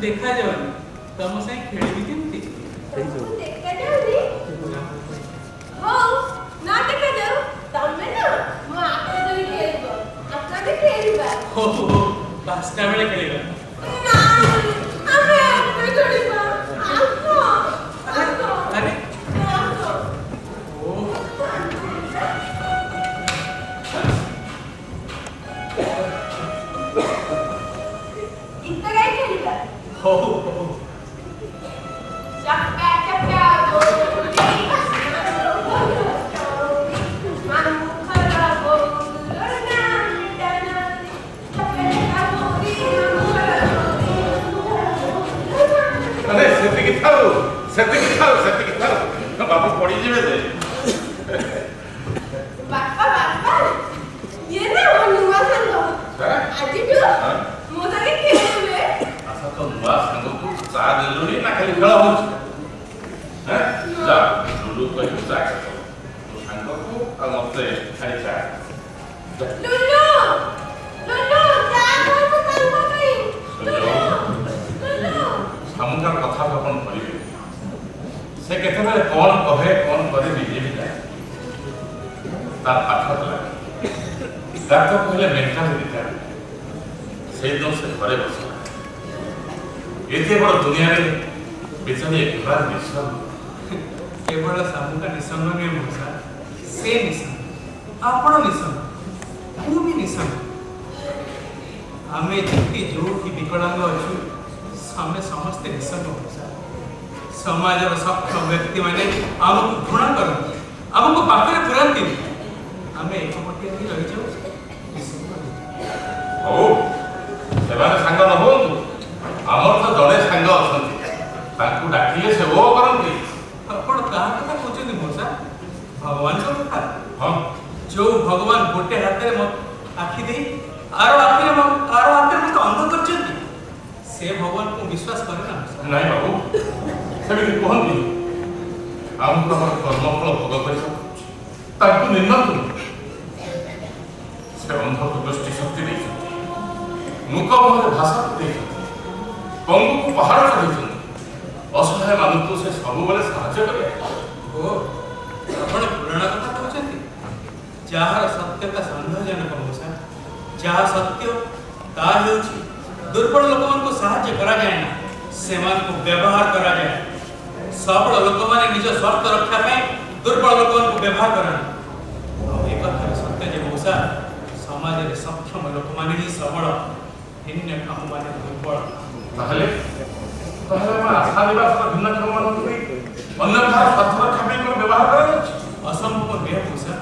देखा जाओ तुम से खेली केमती देखा जाओ हो ना देखा जाओ तमे ना मो आके धरी खेलबो आका भी खेलबा हो पास्ता बेले खेलबा ना हमें आके धरीबा आको अरे ओ इतना काय खेलबा हो चक्का चक्का अरे सेतिकी थाउ बापू पड़ी जिवे दे बापा ये ना वो नुवा संग आज तो मोदा के खेलबे आसा तो नुवा संग को चा देलुनी ना खाली खेला हो हैं जा लुलु को चा तो संग को आ मते खाली चा लुलु चा को संग नहीं लुलु समुद्र कथा कौन करिवे से केते बेले कौन कहे कौन करे बिजे बिजा तार पाठ कला तार तो कहले मेंटालिटी था से दिन से घरे बसला एते बड़ दुनिया रे बेचारी एक बार निसंग केवल समुद्र निसंग में मोसा से निसंग आपण निसंग तू भी निसंग हमें जितनी जो की विकलांग अच्छु हमें समस्त निसंग मोसा समाज रो सक्षम व्यक्ति माने हमको घृणा करन हमको पाखरे पुरांती हमें एक मोटे ही रही जाऊ ओ सेवाने संग न हो हमर तो जड़े संग अछंती ताकू डाकिले सेवा करंती आपण कहा कथा कोचनी मोसा भगवान को कथा हां जो भगवान गोटे हाथ रे मत आखि दे आरो आखि रे आरो हाथ रे मत अंध करचंती से भगवान को विश्वास करे ना नहीं बाबू सेबी कहंती हम तो कर्मफल भोग कर ताकू निर्णय से अंध दृष्टि शक्ति नहीं मुख भाषा भाषा पंगु को पहाड़ चढ़ी असहाय मानव से सब बेले साहाଯ୍य करे ओ आपण पुराण कथा कहउछंती जहार सत्यता संदेहजनक मोसा जहा सत्य ता हेउछि दुर्बल लोकमान को साहाଯ୍य करा जाय ना सेमान को व्यवहार करा जाय सबल लोक माने निज स्वार्थ रक्षा पे दुर्बल लोकमान को व्यवहार करन एक कथा सत्य जे मोसा समाज रे सक्षम लोक माने ही सबल हिन्य काम माने दुर्बल ताहले ताहले मा आशा निवास भिन्न काम मान कोई अन्य भार स्वार्थ रक्षा पे को व्यवहार करे असंभव है मोसा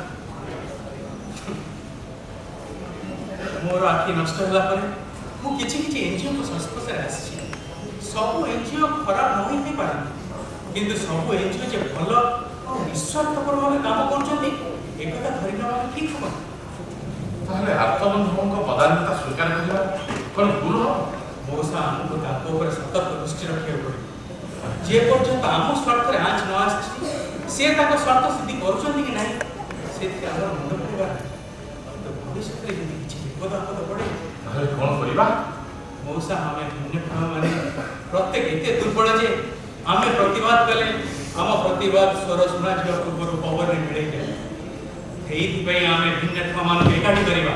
मोर आखि नष्ट होला पर मु किछि एनजीओ को संस्पर्श रे आसी सब एनजीओ खराब न होई पारे किंतु सब एनजीओ जे भलो और निस्वार्थपर भावे काम करछथि एकटा धरिना ठीक हो ताहले आत्मबंधुओं को पदान्यता स्वीकार करबा कोन भूल हो मोसा हमको ताको ऊपर सतर्क दृष्टि रखियो पड़े जे पर्यंत आम स्वार्थ रे आंच न आछि से ताको स्वार्थ सिद्धि करछथि कि नाही से आगर मन पड़ेगा तो भविष्य रे यदि किछि विपद आपद पड़े ताहले कोन करबा मौसा हमें भिन्न माने प्रत्येक एते दुर्बल जे हमें प्रतिवाद कले हम प्रतिवाद स्वर सुना जिवा पूर्व पवन रे मिले गए एही पे हमें भिन्न मान एकाठी करबा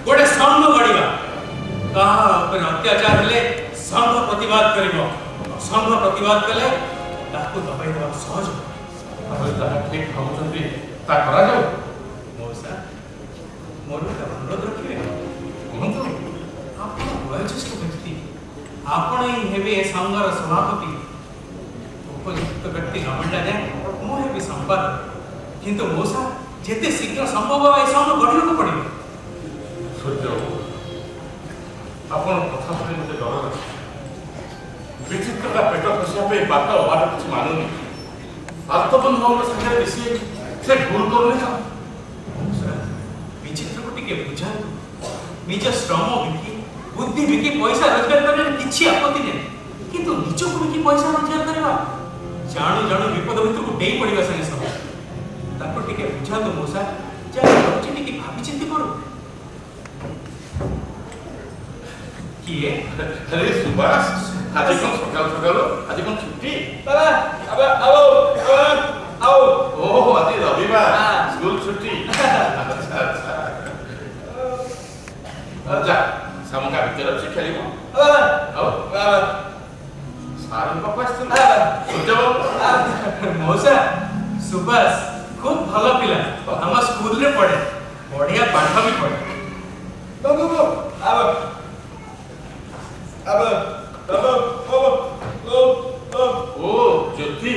गोटे संघ गढ़िबा कहा पर अत्याचार हेले संघ प्रतिवाद करबो संघ प्रतिवाद कले ताको दबाई देबा सहज ताहले ताहा ठीक भाबुचंती ता करा जाऊ मौसा मोर का अनुरोध रखिबे कहंतु आपण वयोज्येष्ठ व्यक्ति आपण ही हेबे संघर सभापति उपयुक्त व्यक्ति नमंडा जाए मो हेबे संपादक किंतु मौसा जेते शीघ्र संभव ए सब गढ़िବାକୁ पड़िବ। सूर्य आपण कथा सुनी मते डर लागे। विचित्रता पेट खसिया पे बात बात कुछ मानुनी। आत्मबंध होने संगे मिसी से भूल करने का विचित्र को टिके बुझा निज श्रम विकी बुद्धि विकी पैसा रोजगार करने किछि आपत्ति नहीं, किंतु निज को विकी पैसा रोजगार करबा जाणु जाणु विपद भितर को डेई पड़िबा संगे सब ताको टिके बुझा दो मोसा जा होची टिके भाबी चिंती करू। किए अरे सुभाष आज कौन सकाल सकाल आज कौन छुट्टी बाबा अब आओ ओह आज रविवार स्कूल छुट्टी अच्छा अच्छा जा सामका भीतर अच्छी खेलिबो आओ सारी पापा सूर्य मौसा सुभाष खूब भल पिला हम स्कूल रे पढ़े बढ़िया पाठ भी पढ़े बाबू ओ ज्योति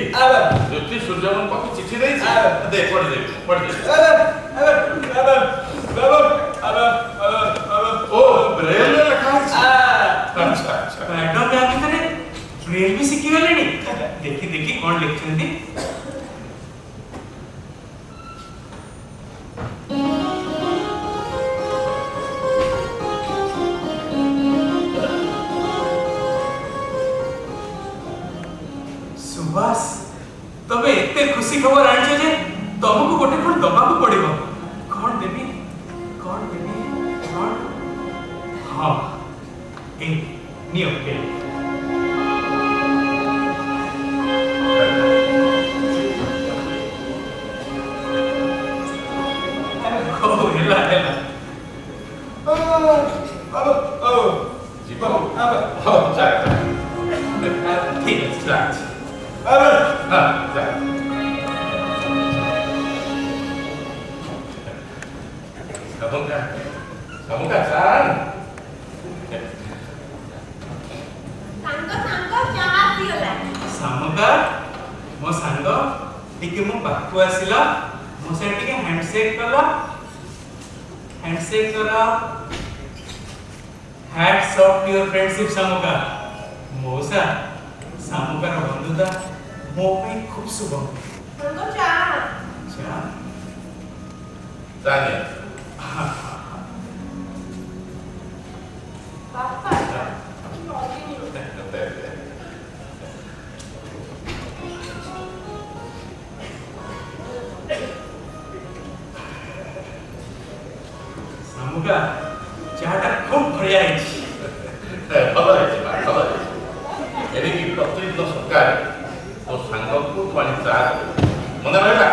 ज्योति सूर्यवन पापा चिट्ठी देई दे पढ़ दे ओ ब्रेल में लिखा है अच्छा मैडम या भितर ब्रेल भी सिखि गलेनी देखि देखि कोन लिखछन्ती सुभाष तबे एते खुशी खबर आनिछ जे तुमको गोटे कोन दबाकू पड़िबो कोन देबी कोन हां ए नियो के ओ हेला जीवा अब जा ठीक है जा हां जा Kamu kan सामका मो सांग टिके मो पाखु आसिला मो से टिके हैंडशेक करा हैट्स ऑफ योर फ्रेंडशिप सामका मोसा सामका रो बंधुता मो पे खूब शुभ हमको चाह चा जाने पापा सामुका चाहटा खूब बढ़िया है भल है एरिकी प्रतिदिन सकाळे तो सांगକୁ ପାଣି ଚା ମନେ ରହିଲା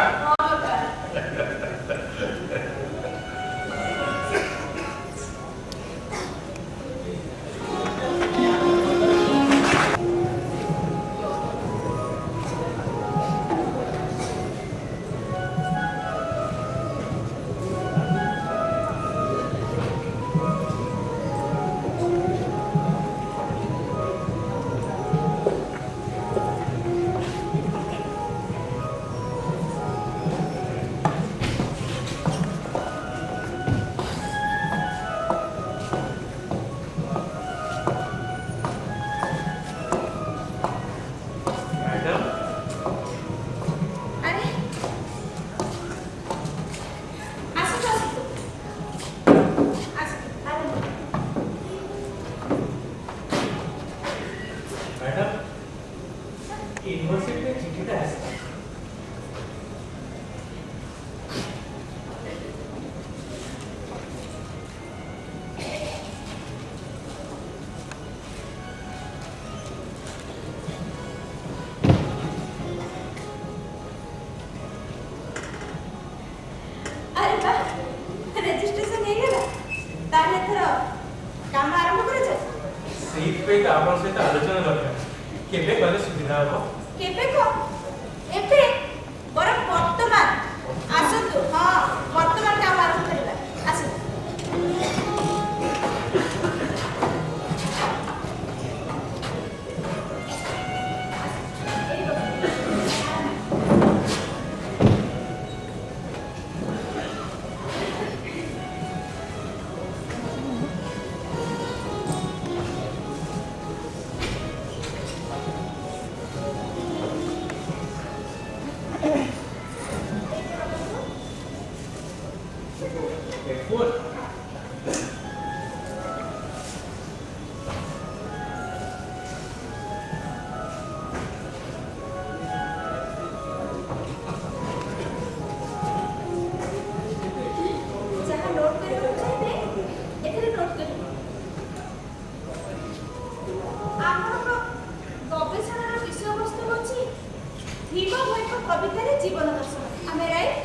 कवितार जीवन दर्शन am right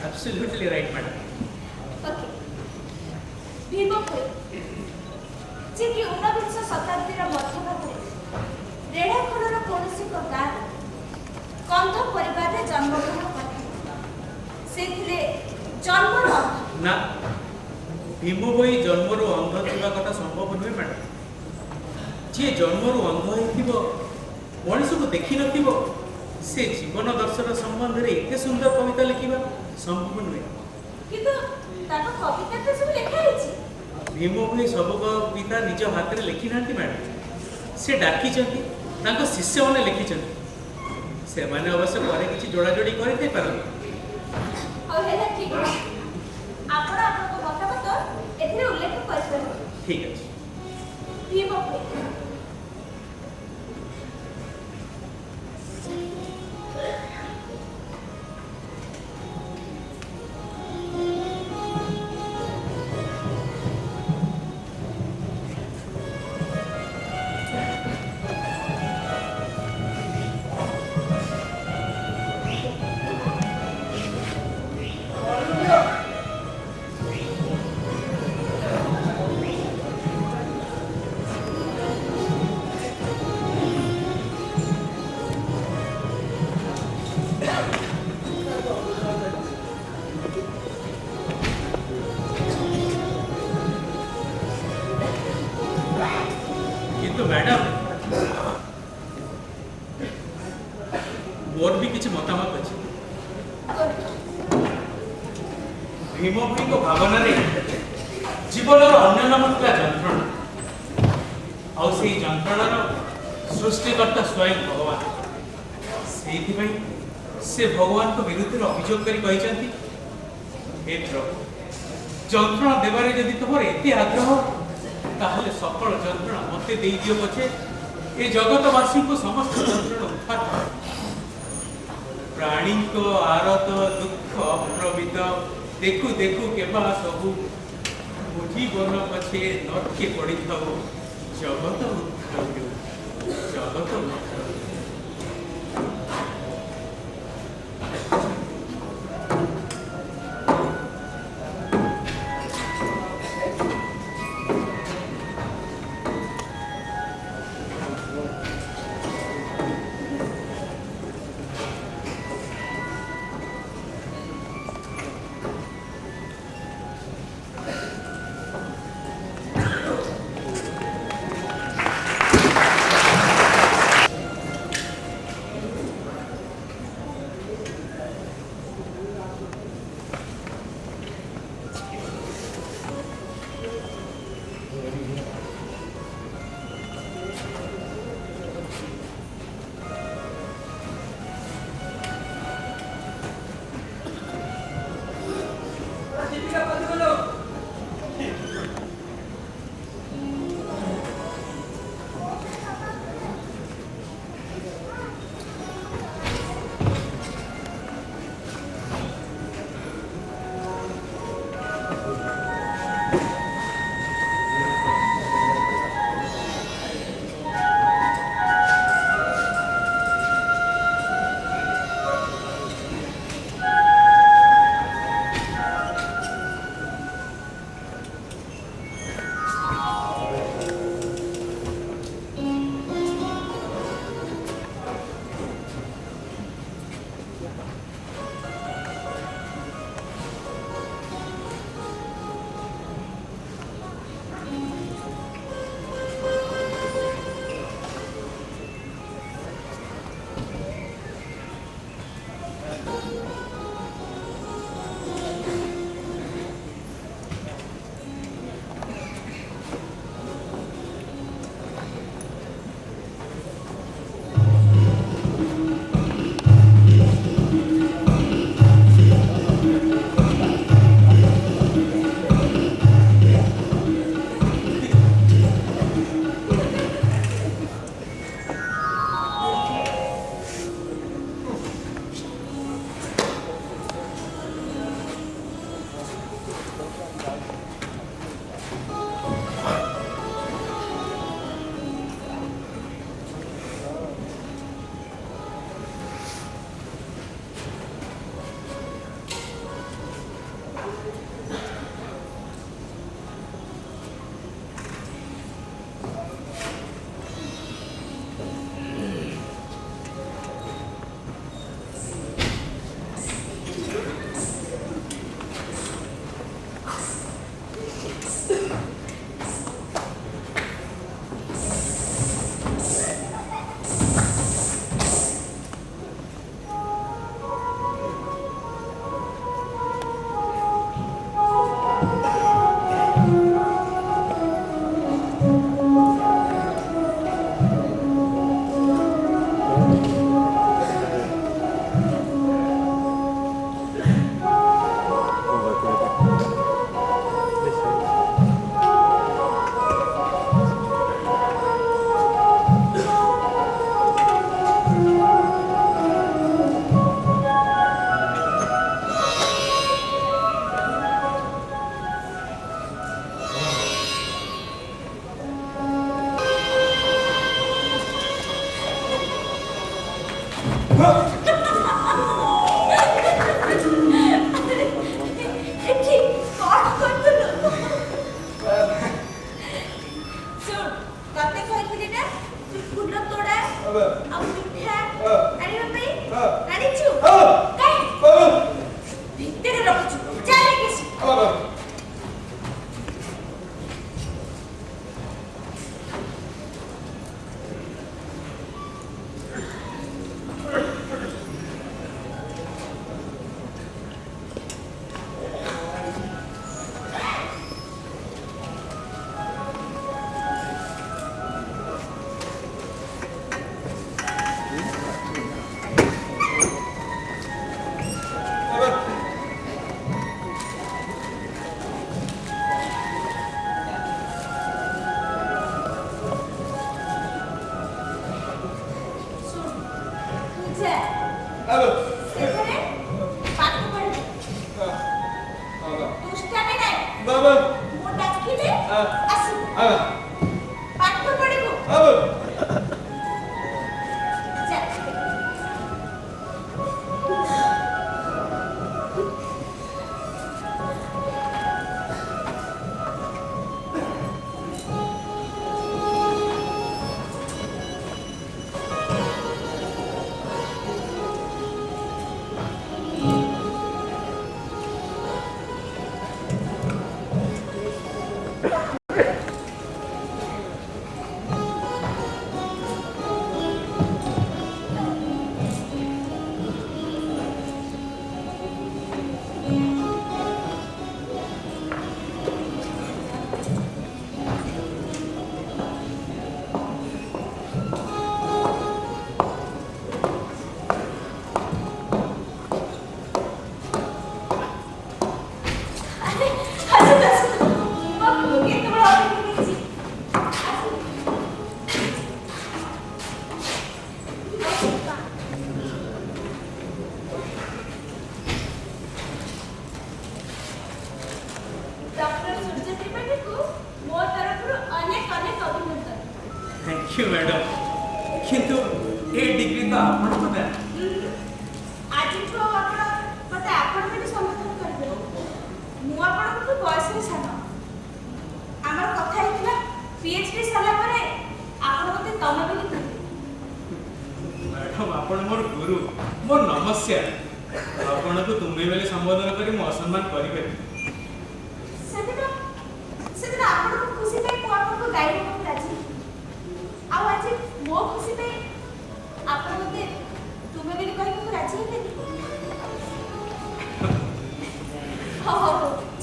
absolutely right madam. Okay Bhim Bhoi जे कि 19 शताब्दीर मध्यभागरे रेढ़ाखोलर कौन गाँ कंध परिवार जन्मग्रहण करते जन्मर अंध ना भीम भोई जन्मरू अंध थिबा कथा संभव नुहे मैडम। जी जन्मरू अंध होइथिबो मनुष्य को देखि नथिबो से जीवन दर्शन संबंध रे एते सुंदर कविता लिखिबा संभव नुहे। किंतु ताको कविता तो सब लिखा है भीम भोई सब कविता निज हाथ रे लिखि नांती मैडम। से डाकी चंती ताको शिष्य माने लिखि चंती से माने अवश्य करे किछि जोड़ा जोड़ी करि दे पारन। और हेला ठीक आपण आपन मतामत एथिरे उल्लेख करबे। ठीक अछि। भीम भोई किंतु मैडम मोर भी किछि मतामत अछि। भीम भोई को भावना रे जीवन अन्य नाम थिला जंत्रणा और से जंत्रणा सृष्टिकर्ता स्वयं भगवान से से भगवान को विरुद्ध अभियोग करी कहिसंती हे प्रभु जंत्रणा देवारे यदि तुमर एते आग्रह ताहले सकल जंत्रणा मते देई दियो पछे ए जगतवासी को समस्त जंत्रणा उद्धार कर। प्राणी को आरत दुख अप्रवित देखु देखु केबा सबु जीवन पछे नरके पड़ी थाओ जगत उद्धार जगत उद्धार। ଏଠି କଣ କରୁଥିଲୁ? ଶୁଣ, ତତେ କହିଥିଲି ନା ତୁ ଫୁଲ ତୋଡ଼ା ଆଉ ମିଠା ଆଣିବା ପାଇଁ ଆଣିଛୁ କାଇଁ ଭିତରେ ରଖୁଛୁ ଯା ନେଇକି ଆସ। ସେଠାରେ ପାଠ ପଢିବୁ ଦୁଷ୍ଟାମି ନାହିଁ ମୁଁ ଡାକିଲେ ଆସିବୁ ପାଠ ପଢିବୁ ଯା। थैंक यू मैडम किंतु ए डिग्री तो आपण पता आज तो आपण मते आपण भी समर्थन करबे मु आपण को बयस रे सानो हमर कथा हेतिला पीएचडी साला परे आपण मते तमे बोली कहबे मैडम आपण मोर गुरु मोर नमस्या आपण को तुमे बेले संबोधन करी मो सम्मान करिवे सेदिन आपण को खुशी पे को आपण को गाइड को राजी आ आज मो खुशी पे आपण मते तुमे बेली कहि को राजी हेते हो हो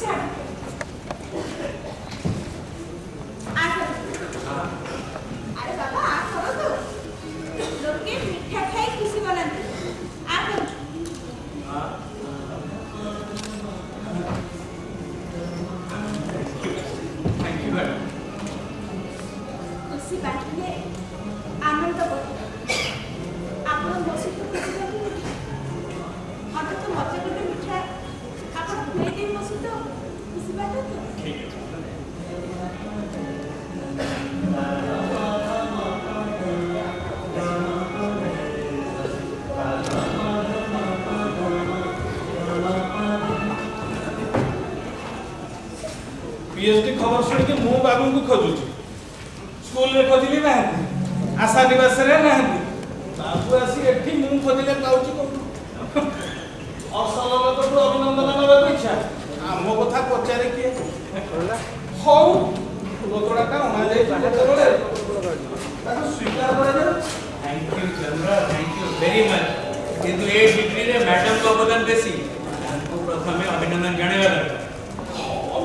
चल आ अरे बाबा आ करो तो लोके मिठा खाई खुशी बनाते आ करो थैंक यू मैडम खुशी बांटिले आनंद बढ़े आपण बसी तो खुशी बांटिले मते तो मते गोटे मिठा आपण खुले दे बसी तो खुशी बांटतो ठीक है पीएचडी खबर सुन के मु बाबू को खोजुची स्कूल रे खोजिली ना आशा निवास रे ना बाबू आसी एठी मु खोजिले पाउची को असल लोक तो अभिनंदन नबे इच्छा आ मो कथा पचारे के हो लोकडाटा होना जाई जेतेबेले ताको स्वीकार करा जाय thank you Chandra thank you very much किंतु ए डिग्री रे मैडम को अवदान बेसी हमको प्रथमे अभिनंदन जणेवा दरकार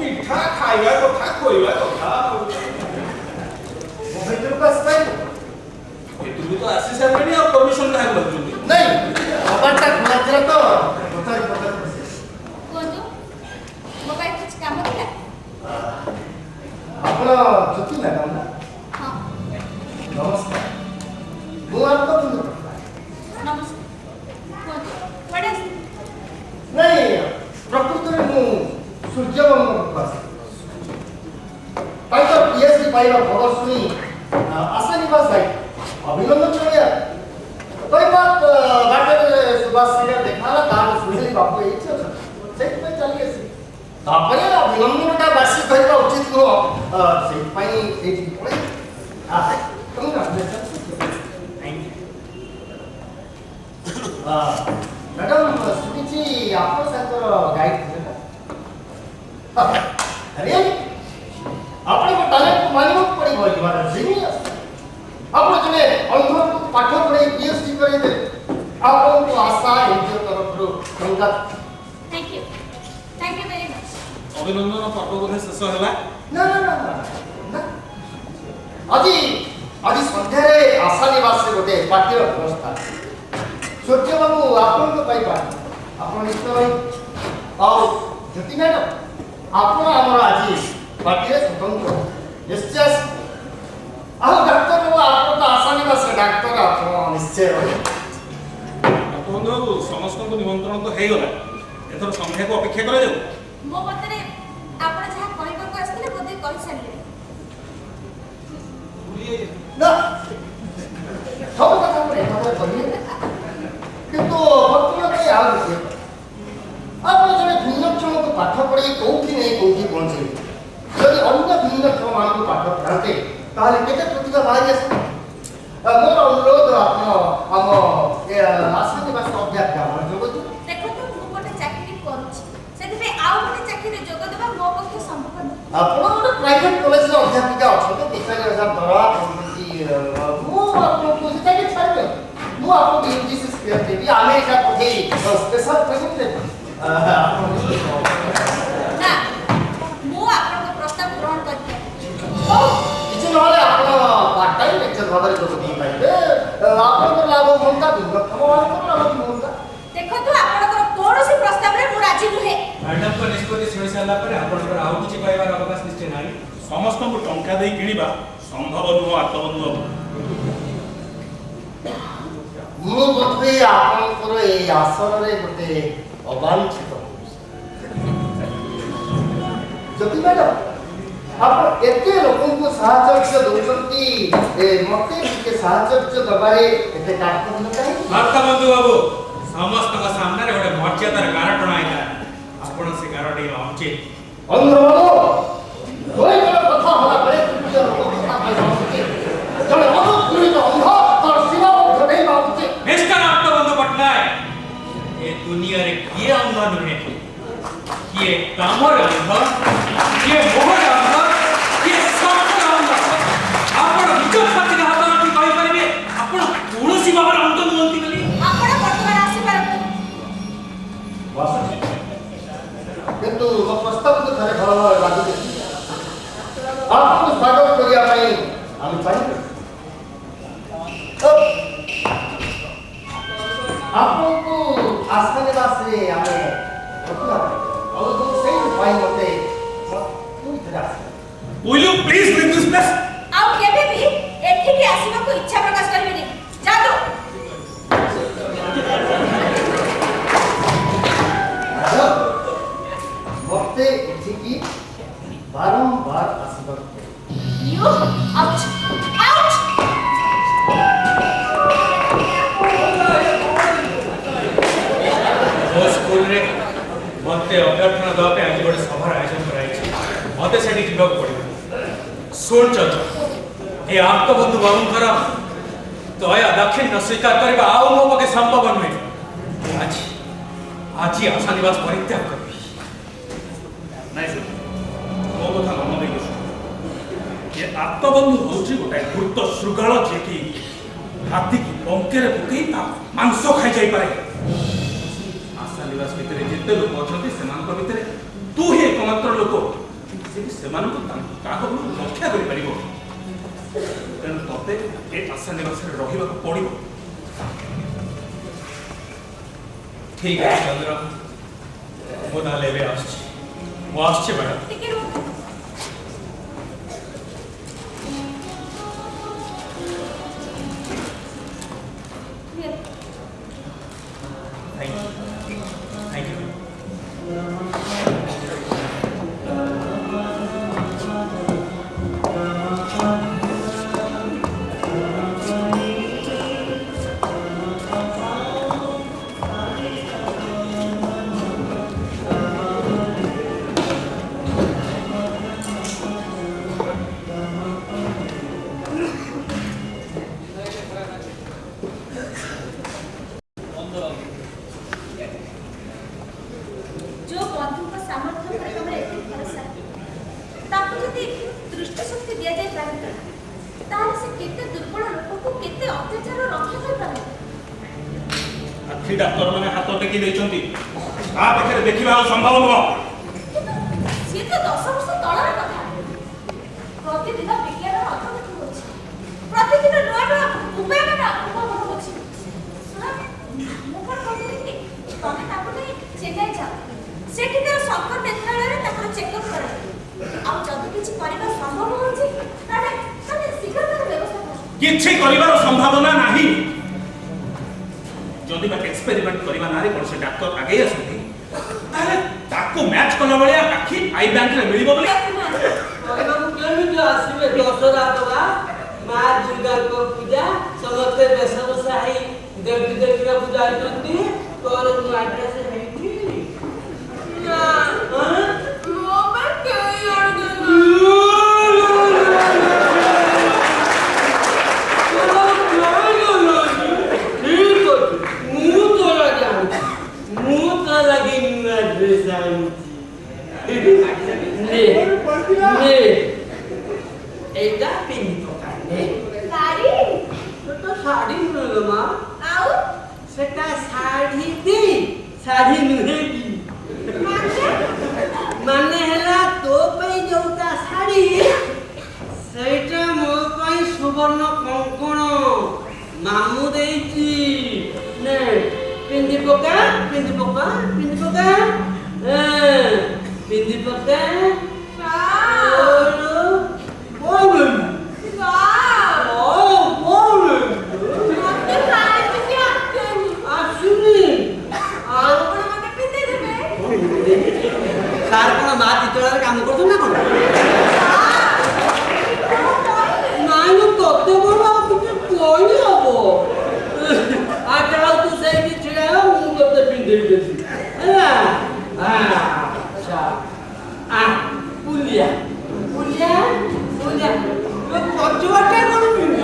ମିଠା ଖାଇବା କଥା ଖୋଇବା କଥା ମୋ ଭିତରକୁ ଆସିପାରିବ ଏଠୁ ତ ଆସି ସାରିଲେଣି ଆଉ ପରମିଶନ କାହାକୁ ଦଉଛନ୍ତି? ନାଇଁ କବାଟଟା ଖୋଲା ଥିଲା ତ ପଚାରି କୁହନ୍ତୁ ମୋ ପାଇଁ କିଛି କାମ ଥିଲା? ଆପଣ ଜ୍ୟୋତି ମ୍ୟାଡାମ ନା? ହଁ ନମସ୍କାର ମୁଁ ଆପଣଙ୍କ ବନ୍ଧୁ ନମସ୍କାର କୁହନ୍ତୁ କୁଆଡ଼େ ଆସିଥିଲେ? ନାଇଁ ପ୍ରକୃତରେ ମୁଁ ସୂର୍ଯ୍ୟବଂଶକୁ ଆସେ ତାଙ୍କ PhD ପାଇବା ଖବର ଶୁଣି ଆଶା ନିବାସ ଯାଇ ଅଭିନନ୍ଦନ ଜଣାଇବା କହିବା ବାଟରେ ସୁବାସ ସିଂହ ଦେଖା ହେଲା ତାର ଶୁଣିଲି ବାବୁ ଏଇଠି ଅଛନ୍ତି ସେଇଥିପାଇଁ ଚାଲି ଆସିଲି ତାପରେ ଅଭିନନ୍ଦନଟା ବାସି କରିବା ଉଚିତ ନୁହଁ ସେଇଥିପାଇଁ ଏଇଠିକି ପଳେଇ ମ୍ୟାଡାମ ଶୁଣିଛି ଆପଣ ତାଙ୍କର ଗାଇଡ ଥିଲେ ନା ଆପଣଙ୍କ ଟ୍ୟାଲେଣ୍ଟକୁ ମାନିବାକୁ ପଡ଼ିବ ମ୍ୟାଡାମ ଜିନିୟସ୍ ଆପଣ ଜଣେ ଅନ୍ଧକୁ ପାଠ ପଢ଼େଇ PhD କରେଇବେ ଆପଣଙ୍କୁ ଆଶା ଏନଜିଓ ତରଫରୁ ଟଙ୍କା ଥ୍ୟାଙ୍କ ୟୁ ଭେରି ମଚ୍। ଅଭିନନ୍ଦନ ପର୍ବ ବୋଧେ ଶେଷ ହେଲା? ନା ନା ନା ନା ନା ଆଜି ଆଜି ସନ୍ଧ୍ୟାରେ ଆଶା ନିବାସରେ ଗୋଟେ ପାର୍ଟିର ବ୍ୟବସ୍ଥା ସୂର୍ଯ୍ୟ ବାବୁ ଆପଣଙ୍କ ପାଇଁ ପାର୍ଟି ଆପଣ ନିଶ୍ଚୟ ରହିବେ ଆଉ ଜ୍ୟୋତି ମ୍ୟାଡାମ ଆପଣ ଆମର ଆଜି ପାର୍ଟିରେ ସ୍ୱତନ୍ତ୍ର ନିଶ୍ଚୟ ଆସିବେ ଆଉ ଡାକ୍ତର ବାବୁ ଆପଣ ତ ଆଶା ନିବାସରେ ଡାକ୍ତର ଆପଣ ନିଶ୍ଚୟ ରହିବେ ବନ୍ଧୁ ବାବୁ ସମସ୍ତଙ୍କୁ ନିମନ୍ତ୍ରଣ ତ ହେଇଗଲା ଏଥର ସନ୍ଧ୍ୟାକୁ ଅପେକ୍ଷା କରାଯାଉ। ମୋ ମତରେ ଆପଣ ଯାହା କହିବାକୁ ଆସିଥିଲେ ବୋଧେ କହିସାରିଲେ। ନା ସବୁ କଥା ମୁଁ ଏକଥା କହିଲି କିନ୍ତୁ ବର୍ତ୍ତମାନ ପାଇଁ ଆଉ ଗୋଟିଏ ଆପଣ ଜଣେ ଭିନ୍ନକ୍ଷମକୁ ପାଠ ପଢ଼େଇ କୋଉଠି ନେଇ କୋଉଠି ପହଞ୍ଚେଇବେ ଯଦି ଅନ୍ୟ ଭିନ୍ନକ୍ଷମମାନଙ୍କୁ ପାଠ ପଢ଼ାନ୍ତେ ତାହେଲେ କେତେ ପ୍ରତିଭା ବାହାରି ଆସିବ ମୋର ଅନୁରୋଧ ଆପଣ ଆମ ଆଶା ନିବାସ ଅଧ୍ୟାପକ ଆମର ଯୋଗ ଦେଖନ୍ତୁ ମୁଁ ଗୋଟେ ଚାକିରି କରୁଛି ସେଥିପାଇଁ ଆଉ ଗୋଟେ ଚାକିରିରେ ଯୋଗ ଦେବା ମୋ ପକ୍ଷେ ସମ୍ଭବ ନୁହେଁ। ଆପଣ ଗୋଟେ ପ୍ରାଇଭେଟ କଲେଜରେ ଅଧ୍ୟାପିକା ଅଛନ୍ତି 40,000 ଦରମା ପାଉଛନ୍ତି ମୁଁ ଆପଣଙ୍କୁ ଚାକିରି ଛାଡ଼ିବେ ମୁଁ ଆପଣଙ୍କୁ UGC ସ୍ପେୟାର ଦେବି ଆମେରିକା ପଠେଇ ସ୍ପେଶାଲ ଟ୍ରେନିଂ ଦେବି ନା ମୁଁ ଆପଣଙ୍କ ପ୍ରସ୍ତାବ ଗ୍ରହଣ କରିପାରିବି। କିଛି ନହେଲେ ଆପଣ ପାର୍ଟ ଟାଇମ୍ ଲେକ୍ଚର ଭାବରେ ଯୋଗ ଦେଇପାରିବେ ଆପଣଙ୍କର ଲାଭ ହୁଅନ୍ତା ଭିନ୍ନକ୍ଷମମାନଙ୍କର ଲାଭ ହୁଅନ୍ତା ଦେଖନ୍ତୁ ଆପଣଙ୍କର କୌଣସି ପ୍ରସ୍ତାବରେ ମୁଁ ରାଜି ନୁହେଁ। ମ୍ୟାଡାମଙ୍କ ନିଷ୍ପତ୍ତି ଶୁଣି ସାରିଲା ପରେ ଆପଣଙ୍କର ଆଉ କିଛି କହିବାର ଅବକାଶ ନିଶ୍ଚୟ ନାହିଁ। ସମସ୍ତଙ୍କୁ ଟଙ୍କା ଦେଇ କିଣିବା ସମ୍ଭବ ନୁହଁ ଆତ୍ମବନ୍ଧୁ ବାବୁ। ମୁଁ ବୋଧହୁଏ ଆପଣଙ୍କର ଏଇ ଆସନରେ ଗୋଟେ ଅବାଞ୍ଛିତ ଜ୍ୟୋତି ମ୍ୟାଡାମ ଆପଣ ଏତେ ଲୋକଙ୍କୁ ସାହାଯ୍ୟ ଦେଉଛନ୍ତି ମତେ ଟିକେ ସାହାଯ୍ୟ ଦେବାରେ ଏତେ କାର୍ପଣ୍ୟ କାହିଁକି ବନ୍ଧୁ ବାବୁ ସମସ୍ତଙ୍କ ସାମ୍ନାରେ ଗୋଟେ ମର୍ଯ୍ୟାଦାର ଗାର ଟଣାଇଲା ଆପଣ ସେ ଗାର ଟିକେ ଉଚିତ। ଅନ୍ଧବାବୁ ଦୁଇ ଜଣ କଥା ହେଲା ବେଳେ ତୃତୀୟ ଲୋକ କଥା କହିବା ଉଚିତ ଜଣେ ଅନୁପୀଡ଼ିତ ଅନ୍ଧ ତାର ସୀମାବଦ୍ଧ ନେଇବା ଉଚିତ ମିଷ୍ଟର ଆତ୍ମବନ୍ଧୁ ପଟ୍ଟନାୟକ ଏ ଦୁନିଆରେ କିଏ ଅନ୍ଧ ନୁହେଁ କିଏ କାମରେ ଅନ୍ଧ କିଏ ମୋହରେ ଅନ୍ଧ କିଏ ସ୍ୱାର୍ଥରେ ଅନ୍ଧ ଆପଣ ନିଜ ସାଥିରେ ହାତ ରଖି କହିପାରିବେ ଆପଣ କୌଣସି ଭାବରେ ଅନ୍ଧ ନୁହନ୍ତି ବୋଲି। ଆପଣ ବର୍ତ୍ତମାନ ଆସିପାରନ୍ତି। କିନ୍ତୁ ମୋ ପ୍ରସ୍ତାବକୁ ଥରେ ଭଲ ଭାବରେ ଲାଗିଛି ଆପଣଙ୍କୁ ସ୍ୱାଗତ କରିବା ପାଇଁ ଆମେ ଚାହିଁବୁ ଆପଣଙ୍କୁ ଆଶା ନିବାସରେ ଆମେ ରଖିବା ଆଉ ସେଇଥିପାଇଁ ମୋତେ ଥରେ ଆସିବେ Will you please leave this place? ଆଉ କେବେ ବି ଏଠିକି ଆସିବାକୁ ଇଚ୍ଛା ପ୍ରକାଶ କରିବେନି। ଯାଆନ୍ତୁ। ମୋତେ ଏଠିକି ବାରମ୍ବାର ଆସିବାକୁ ପଡ଼ିବ You out. Out. ମୋ ସ୍କୁଲରେ ମୋତେ ଅଭ୍ୟର୍ଥନା ଦେବା ପାଇଁ ଆଜି ଗୋଟେ ସଭାର ଆୟୋଜନ କରାଯାଇଛି ମୋତେ ସେଠି ଯିବାକୁ ପଡ଼ିବ। ଶୁଣ ଚନ୍ଦ୍ର ଏ ଆତ୍ମବନ୍ଧୁ ବାବୁଙ୍କର ଦୟା ଦାକ୍ଷିଣ୍ୟ ସ୍ୱୀକାର କରିବା ଆଉ ମୋ ପକ୍ଷେ ସମ୍ଭବ ନୁହେଁ। ଆଜି ଆଜି ଆଶା ନିବାସ ପରିତ୍ୟାଗ କରିବି। ନାଇଁ ଶୁଣ ମୋ କଥା ମନ ଦେଇକି ଶୁଣ ଏ ଆତ୍ମବନ୍ଧୁ ହେଉଛି ଗୋଟାଏ ଧୂର୍ତ୍ତ ଶୃଗାଳ ଯିଏକି ହାତୀକି ପଙ୍କେରେ ପକେଇ ତା ମାଂସ ଖାଇଯାଇପାରେ। ଆଶା ନିବାସ ଭିତରେ ଯେତେ ଲୋକ ଅଛନ୍ତି ସେମାନଙ୍କ ଭିତରେ ତୁ ହିଁ ଏକମାତ୍ର ଲୋକ ସେମାନଙ୍କୁ ତାଙ୍କ ରକ୍ଷା କରିପାରିବ। ତେଣୁ ତତେ ଏ ଆଶା ନିବାସରେ ରହିବାକୁ ପଡ଼ିବ। ଠିକ୍ ଅଛି ଚନ୍ଦ୍ର, ମୁଁ ତାହେଲେ ଏବେ ଆସୁଛି। ମୁଁ ଆସୁଛି ମ୍ୟାଡ଼ାମ୍। ଟିକେ ରୁହନ୍ତୁ। Thank you. Thank you. जो बंधुଙ୍କ सामर्थ्य पर हमर एते भरोसा ताकू जदि दृष्टि शक्ति दिया जाय पारता ताले से केते दुर्बल लोक को केते अत्याचार रक्षा कर पारे। आखि डाक्टर माने हाथ टेकी देइछंती आ पाखरे देखिबा संभव नुह। से तो 10 वर्ष तळर कथा। प्रतिदिन विज्ञान अग्रगति होछि, प्रतिदिन नया नया उपाय मान उद्भावन होछि। सुना मु कोन कहली कि तमे ताकू नै चेन्नई जाओ, सेठिकार शंकर नेत्रालय रे ताकर चेकअप करा। आ जदि किछि परिबा संभव होछि ताले शीघ्र तार व्यवस्था कर। किछि करिवार संभावना नाही। जदि बा एक्सपेरिमेंट करिवा नारे कोन से डॉक्टर आगे आसुती ताले ताको मैच कला बलिया आखि आई बैंक रे मिलिबो बोली। कहबाकू केमिति आसीबे दशहरा बाबा माँ दुर्गा को पूजा समस्ते बेशभूषा है देवी देवी का पूजा करती तोर एड्रेस है कि ना मोबाइल के यार এইটা পিঙ্ক কানে साड़ी তো শাড়ি নলো মা आउ সেটা শাড়ি দি শাড়ি নুহেকি মানে হেলা তো পাই যোটা শাড়ি সেইটা মো পাই সুবর্ণ কঙ্কণ মামু দেইছি নে পিন্দি পকা পিন্দি পকা পিন্দি পকা পিন্দি পকা তার কোন মা তিতলার কাম করছ না কোন নাই না ততে বড় কিছু কইনি হবো আর যাও তো সেই কি ছেড়ে মু ততে পিন্দে দিছি হ্যাঁ আচ্ছা পুলিয়া পুলিয়া পুলিয়া তো কচুয়াটা কোন পিন্দে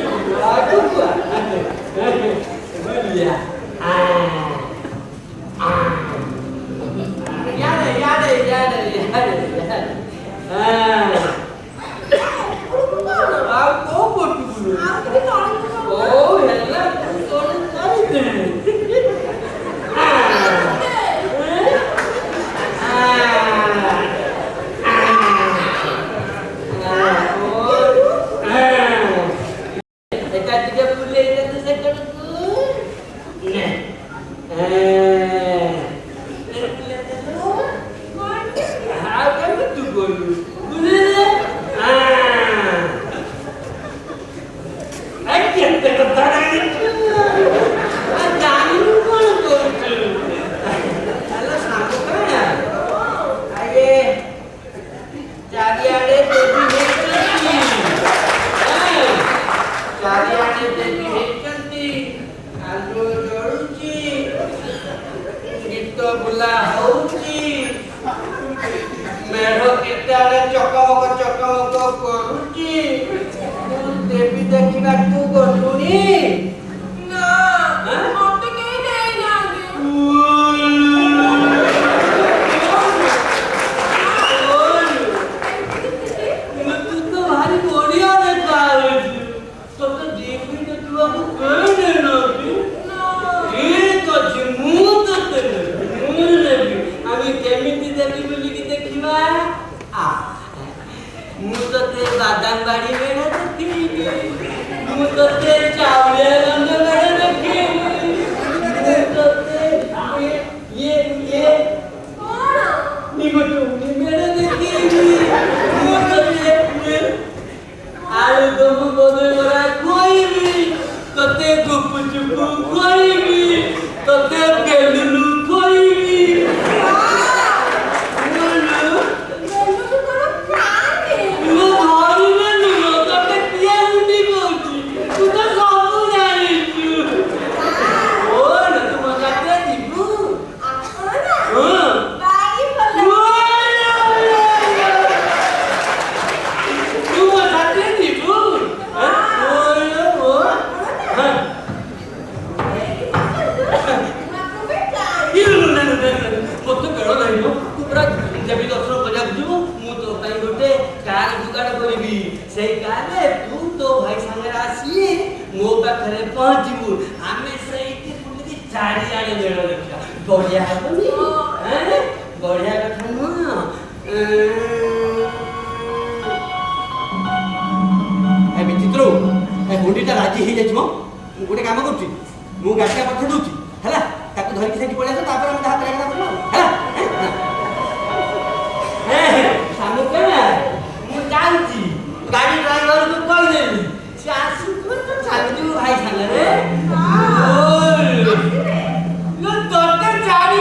আগু পুলিয়া Yada. Aku bodoh dulu. Aku भी तोड़ दूंगा। Oh, हेला तोड़ दे। Dekat tiga bulan itu saya kerja. Akan betul golu. Boleh. Aja tertarik. Jangan golu golu. Kalau sanggup kan? Aye. Cari ada baby head cari ada baby head cantik. Alu joruci. Kita bula hauci. मेढ़ केते चकमक करुची देवी देखा तू गलुनी ना मते के नहीं जाने तू तो भारी बढ़िया देखा तो देवी देखा कहने ना ठीक अच्छे मुँह तो मुँह देवी আমি কেমিতি দেখি বলি কি দেখিবা ଶାଢ଼ୀ ମେଢ଼ ଦେଖିବି, ମୁଁ ତତେ ଚାଉଳିଆ ଗଞ୍ଜ ମେଢ଼ ଦେଖିବି, ମୁଁ ତତେ ନିମ ଚଉଳି ମେଢ଼ ଦେଖିବି, ମୁଁ ତତେ ଆଳୁଦମ ବଦଳା ଖୁଆଇବି, ତତେ ଗୁପଚୁପ ଖୁଆଇବି, ତତେ ବେଲୁନ ଖୁଆଇବି। पहुंचबू आमे सही चारिआड़े मेड़ देखा बढ़िया हेबनी बढ़िया कथा नुह विचित्र हुंडीटा राजी हो जाए गोटे काम कर गाड़ी पठे दूसरी है धरिकी से पलि आस हाथ जाऊँगी गाड़ी ड्राइवर को कहदेवी से आसू छाड़ू भाई सामने तोते चारी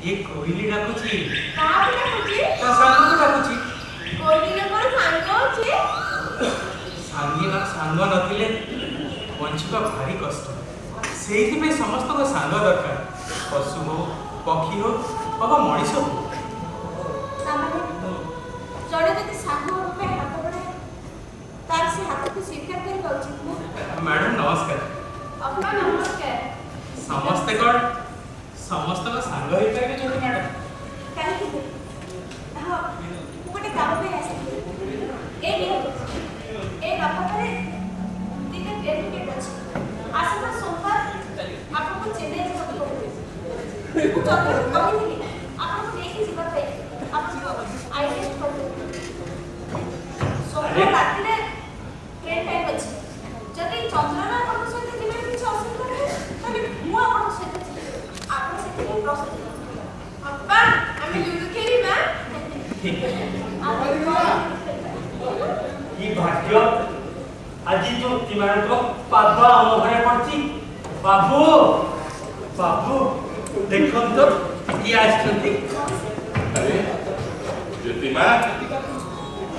ये कोयली डाकुची कहाँ पे डाकुची? तो सामने को डाकुची कोयली ସେଇଥିପାଇଁ ସମସ୍ତଙ୍କ ସାଙ୍ଗ ଦରକାର। ପଶୁ ହଉ, ପକ୍ଷୀ ହଉ ଅବା ମଣିଷ ହଉ। ତାମାନେ ଜଣେ ଯଦି ସାଙ୍ଗ ରୂପେ ହାତ ବଢ଼ାଏ ତାର ସେ ହାତକୁ ସ୍ୱୀକାର କରିବା ଉଚିତ ନା? ମ୍ୟାଡ଼ାମ ନମସ୍କାର। ଅପା ନମସ୍କାର। ସମସ୍ତେ କ'ଣ ସମସ୍ତଙ୍କ ସାଙ୍ଗ ହେଇପାରିବେ ମ୍ୟାଡ଼ାମ? କାହିଁକି ନୁହେଁ? ହଁ, ମୁଁ ଗୋଟେ କାମ ପାଇଁ ଆସିଥିଲି। ଏ ଡବାରେ ଦିଟା ଟ୍ରେନ୍ ଟିକେଟ୍ ଅଛି। ଆସନ୍ତା ସୋମବାର ଆପଣଙ୍କୁ ଚେନ୍ନାଇ ଯିବାକୁ ପଡ଼ିବ। ମୁଁ ଚନ୍ଦ୍ରକୁ କହିଥିଲି ଆପଣଙ୍କୁ ନେଇକି ଯିବା ପାଇଁ। ଆପଣଙ୍କୁ ଆଇଡେଣ୍ଟ କରିଦେବି। ସୋମବାର ରାତିରେ ଟ୍ରେନ୍ ଟାଇମ୍ ଅଛି। ଯଦି ଚନ୍ଦ୍ରନା ଆପଣଙ୍କ ସହିତ ଯିବାରେ କିଛି ଅସୁବିଧା ନାହିଁ ତାହେଲେ ମୁଁ ଆପଣଙ୍କ ସହିତ ଯିବି। ଆପଣ ସେଥିପାଇଁ ପ୍ରସ୍ତୁତ। ଅପା ଆମେ ଲୁଡୁ ଖେଳିବା। କି ଭାଗ୍ୟ ଆଜି ଜ୍ୟୋତିମାନଙ୍କ ପାଦ ଆମ ଘରେ ପଡ଼ିଛି। ବାବୁ ବାବୁ ଦେଖନ୍ତୁ କିଏ ଆସିଛନ୍ତି। ଆରେ ଜ୍ୟୋତିମା,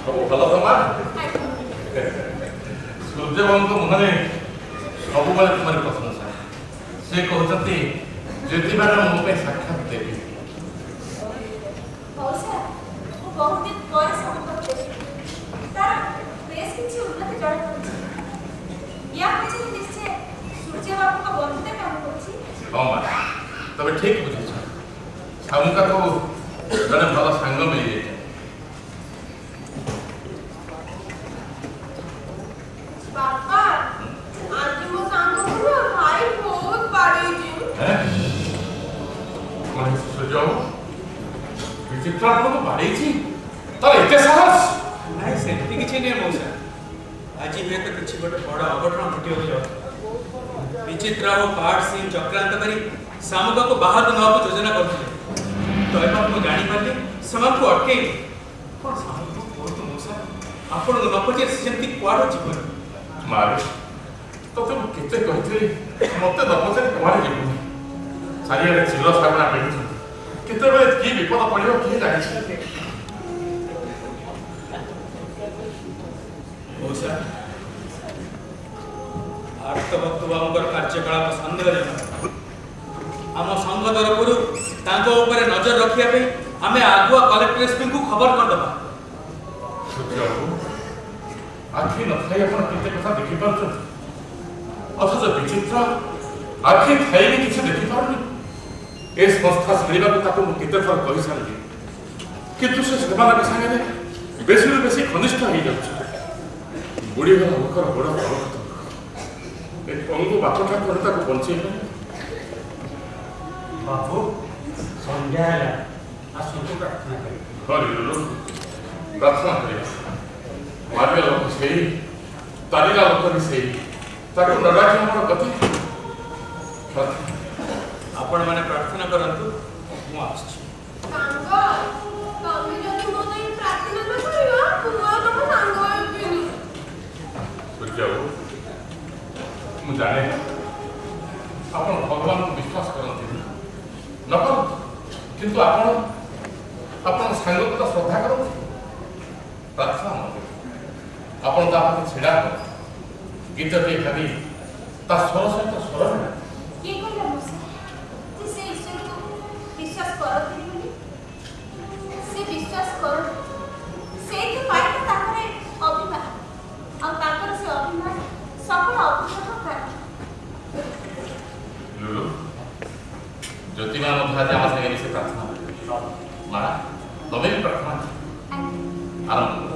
ସବୁ ଭଲ ତ ମା? ସୂର୍ଯ୍ୟବାବୁଙ୍କ ମୁହଁରେ ସବୁବେଳେ ତୁମର ପ୍ରଶଂସା। ସେ କହୁଛନ୍ତି ଜ୍ୟୋତିମାର ମୋ ପାଇଁ ସାକ୍ଷାତ ଦେବି। ମଉସା, ମୁଁ ବହୁତ ଦିନ ପରେ ସମ୍ପର୍କ ଦେଖିଲି। ତାର ବେଶ କିଛି ଉନ୍ନତି ଜଣାପଡ଼ୁଛି। ୟା ପଛରେ ନିଶ୍ଚୟ ସୂର୍ଯ୍ୟବାବୁଙ୍କ ବନ୍ଧୁତା କାମ କରୁଛି। ହଁ ମା, ତମେ ଠିକ ବୁଝିଛ। ଶାମୁକାକୁ ଜଣେ ଭଲ ସାଙ୍ଗ ମିଳିଯାଇଛି। ବାପା, ଆଜି ମୋ ସାଙ୍ଗକୁ ଭାଇ ବହୁତ ବାଡ଼େଇଛି। କଣ ସୂର୍ଯ୍ୟବାବୁ ବିଚିତ୍ର ଆପଣଙ୍କୁ ବାଡ଼େଇଛି? ତାର ଏତେ ସାହସ? ନାଇଁ ସେମିତି କିଛି ନୁହେଁ ମଉସା। ଆଜି ହୁଏତ କିଛି ଗୋଟେ ବଡ଼ ଅଘଟଣ ଘଟିବାକୁ ଯାଉଛି। ବିଚିତ୍ର ଓ ପାହାଡ଼ ସିଂ ଚକ୍ରାନ୍ତ କରି ଶାମୁକାକୁ ବାହାରକୁ ନେବାକୁ ଯୋଜନା କରୁଥିଲେ। ଦୈବାତ ମୁଁ ଜାଣିପାରିଲି ସେମାନଙ୍କୁ ଅଟକେଇଲି। କ'ଣ ଶାମୁକୁ କୁହନ୍ତୁ ମଉସା, ଆପଣଙ୍କୁ ନ ପଚାରି ସେ ଯେମିତି କୁଆଡ଼େ ଯିବନି। ମାରେ ତତେ ମୁଁ କେତେ କହିଥିଲି ମତେ ନ ପଚାରି କୁଆଡ଼େ ଯିବୁନି। ଚାରିଆଡ଼େ ଚିର ଶାଗୁଣା ପିନ୍ଧୁଛନ୍ତି। କେତେବେଳେ କି ବିପଦ ପଡ଼ିବ କିଏ ଜାଣିଛି? ମଉସା, ଆର୍ତ୍ତଭକ୍ତ ବାବୁଙ୍କର କାର୍ଯ୍ୟକଳାପ ସନ୍ଦେହଜନକ। ଆମ ସଂଘ ତରଫରୁ ତାଙ୍କ ଉପରେ ନଜର ରଖିବା ପାଇଁ ଆମେ ଆଗୁଆ କଲେକ୍ଟର ଏସ୍ପିଙ୍କୁ ଖବର କରିଦେବା। ସୂର୍ଯ୍ୟବାବୁ, ଆଖି ନଥାଇ ଆପଣ କେତେ କଥା ଦେଖିପାରୁଛନ୍ତି, ଅଥଚ ବିଚିତ୍ର ଆଖି ଥାଇ ବି କିଛି ଦେଖିପାରୁନି। ଏ ସଂସ୍ଥା ଛାଡ଼ିବାକୁ ତାକୁ ମୁଁ କେତେଥର କହିସାରିଲି, କିନ୍ତୁ ସେ ସେମାନଙ୍କ ସାଙ୍ଗରେ ବେଶୀରୁ ବେଶୀ ଘନିଷ୍ଠ ହେଇଯାଉଛି। ବୁଢ଼ୀଘର ମୁଖର ଗୋଡ଼ ତଳକତ ଏ ପଙ୍ଗୁ ବାପଟା କରି ତାକୁ ବଞ୍ଚେଇବନି। ବାବୁ ସନ୍ଧ୍ୟା ହେଲା, ଆସନ୍ତୁ ପ୍ରାର୍ଥନା କରି। ହରିଲୁ ପ୍ରାର୍ଥନା କରିବା। ମାରିବା ଲୋକ ସେଇ, ତାରିଲା ଲୋକ ବି ସେଇ, ତାକୁ ନ ଡାକି ଆମର ଗତି। ଆପଣମାନେ ପ୍ରାର୍ଥନା କରନ୍ତୁ, ମୁଁ ଆସୁଛି। ସାଙ୍ଗ, ତମେ ଯଦି ମୋ ପାଇଁ ପ୍ରାର୍ଥନା ନ କରିବ, ମୁଁ ଆଉ ତମ ସାଙ୍ଗ ହେବିନି। ସୂର୍ଯ୍ୟବାବୁ, ମୁଁ ଜାଣେ ଆପଣ ଭଗବାନଙ୍କୁ ବିଶ୍ୱାସ କରନ୍ତିନି, ନ କରନ୍ତୁ, କିନ୍ତୁ ଆପଣ ସାଙ୍ଗକୁ ତ ଶ୍ରଦ୍ଧା କରନ୍ତି। ପ୍ରାର୍ଥନା ନ କରନ୍ତୁ, ଆପଣ ତା ପାଖରେ ଛିଡ଼ା କରନ୍ତୁ, ଗୀତଟିଏ ଭାବି ତା ସ୍ୱର ସହିତ ସ୍ୱର ମିଳା। କିଏ କହିଲା ମଉସା ଯେ ସେ ଈଶ୍ୱରକୁ ବିଶ୍ୱାସ କରନ୍ତିନି ବୋଲି? ସେ ବିଶ୍ୱାସ କରନ୍ତି, ସେଇଥିପାଇଁ ତ ତାଙ୍କର ଅଭିମାନ, ଆଉ ତାଙ୍କର ସେ ଅଭିମାନ ସଫଳ ଅଭିମାନ ପ୍ରାପ୍ତ। ଲୁଲୁ, ଜ୍ୟୋତିମା ମଧ୍ୟ ଆଜି ଆମ ସାଙ୍ଗେ ମିଶି ପ୍ରାର୍ଥନା କରିବେ। ମା, ତମେ ବି ପ୍ରାର୍ଥନା ଆରମ୍ଭ କର।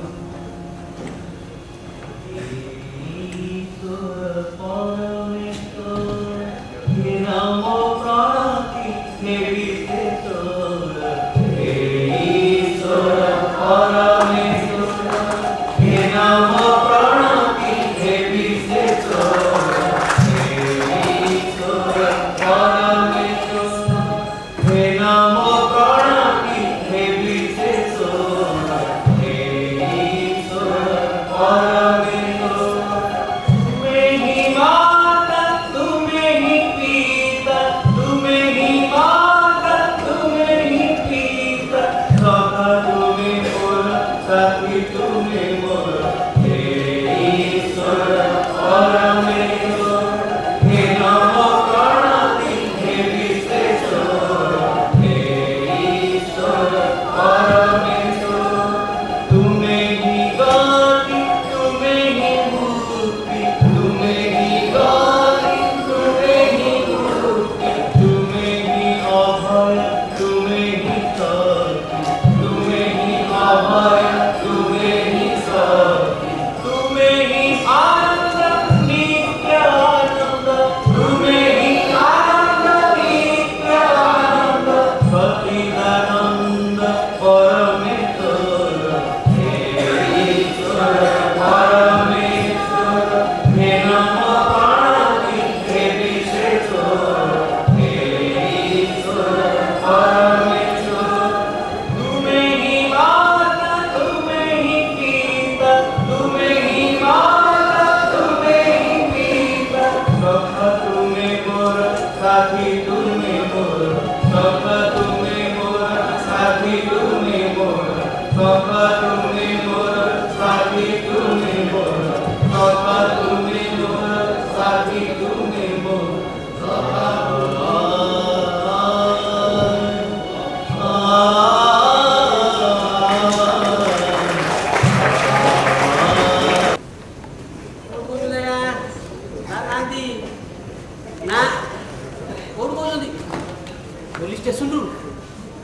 स्टेशन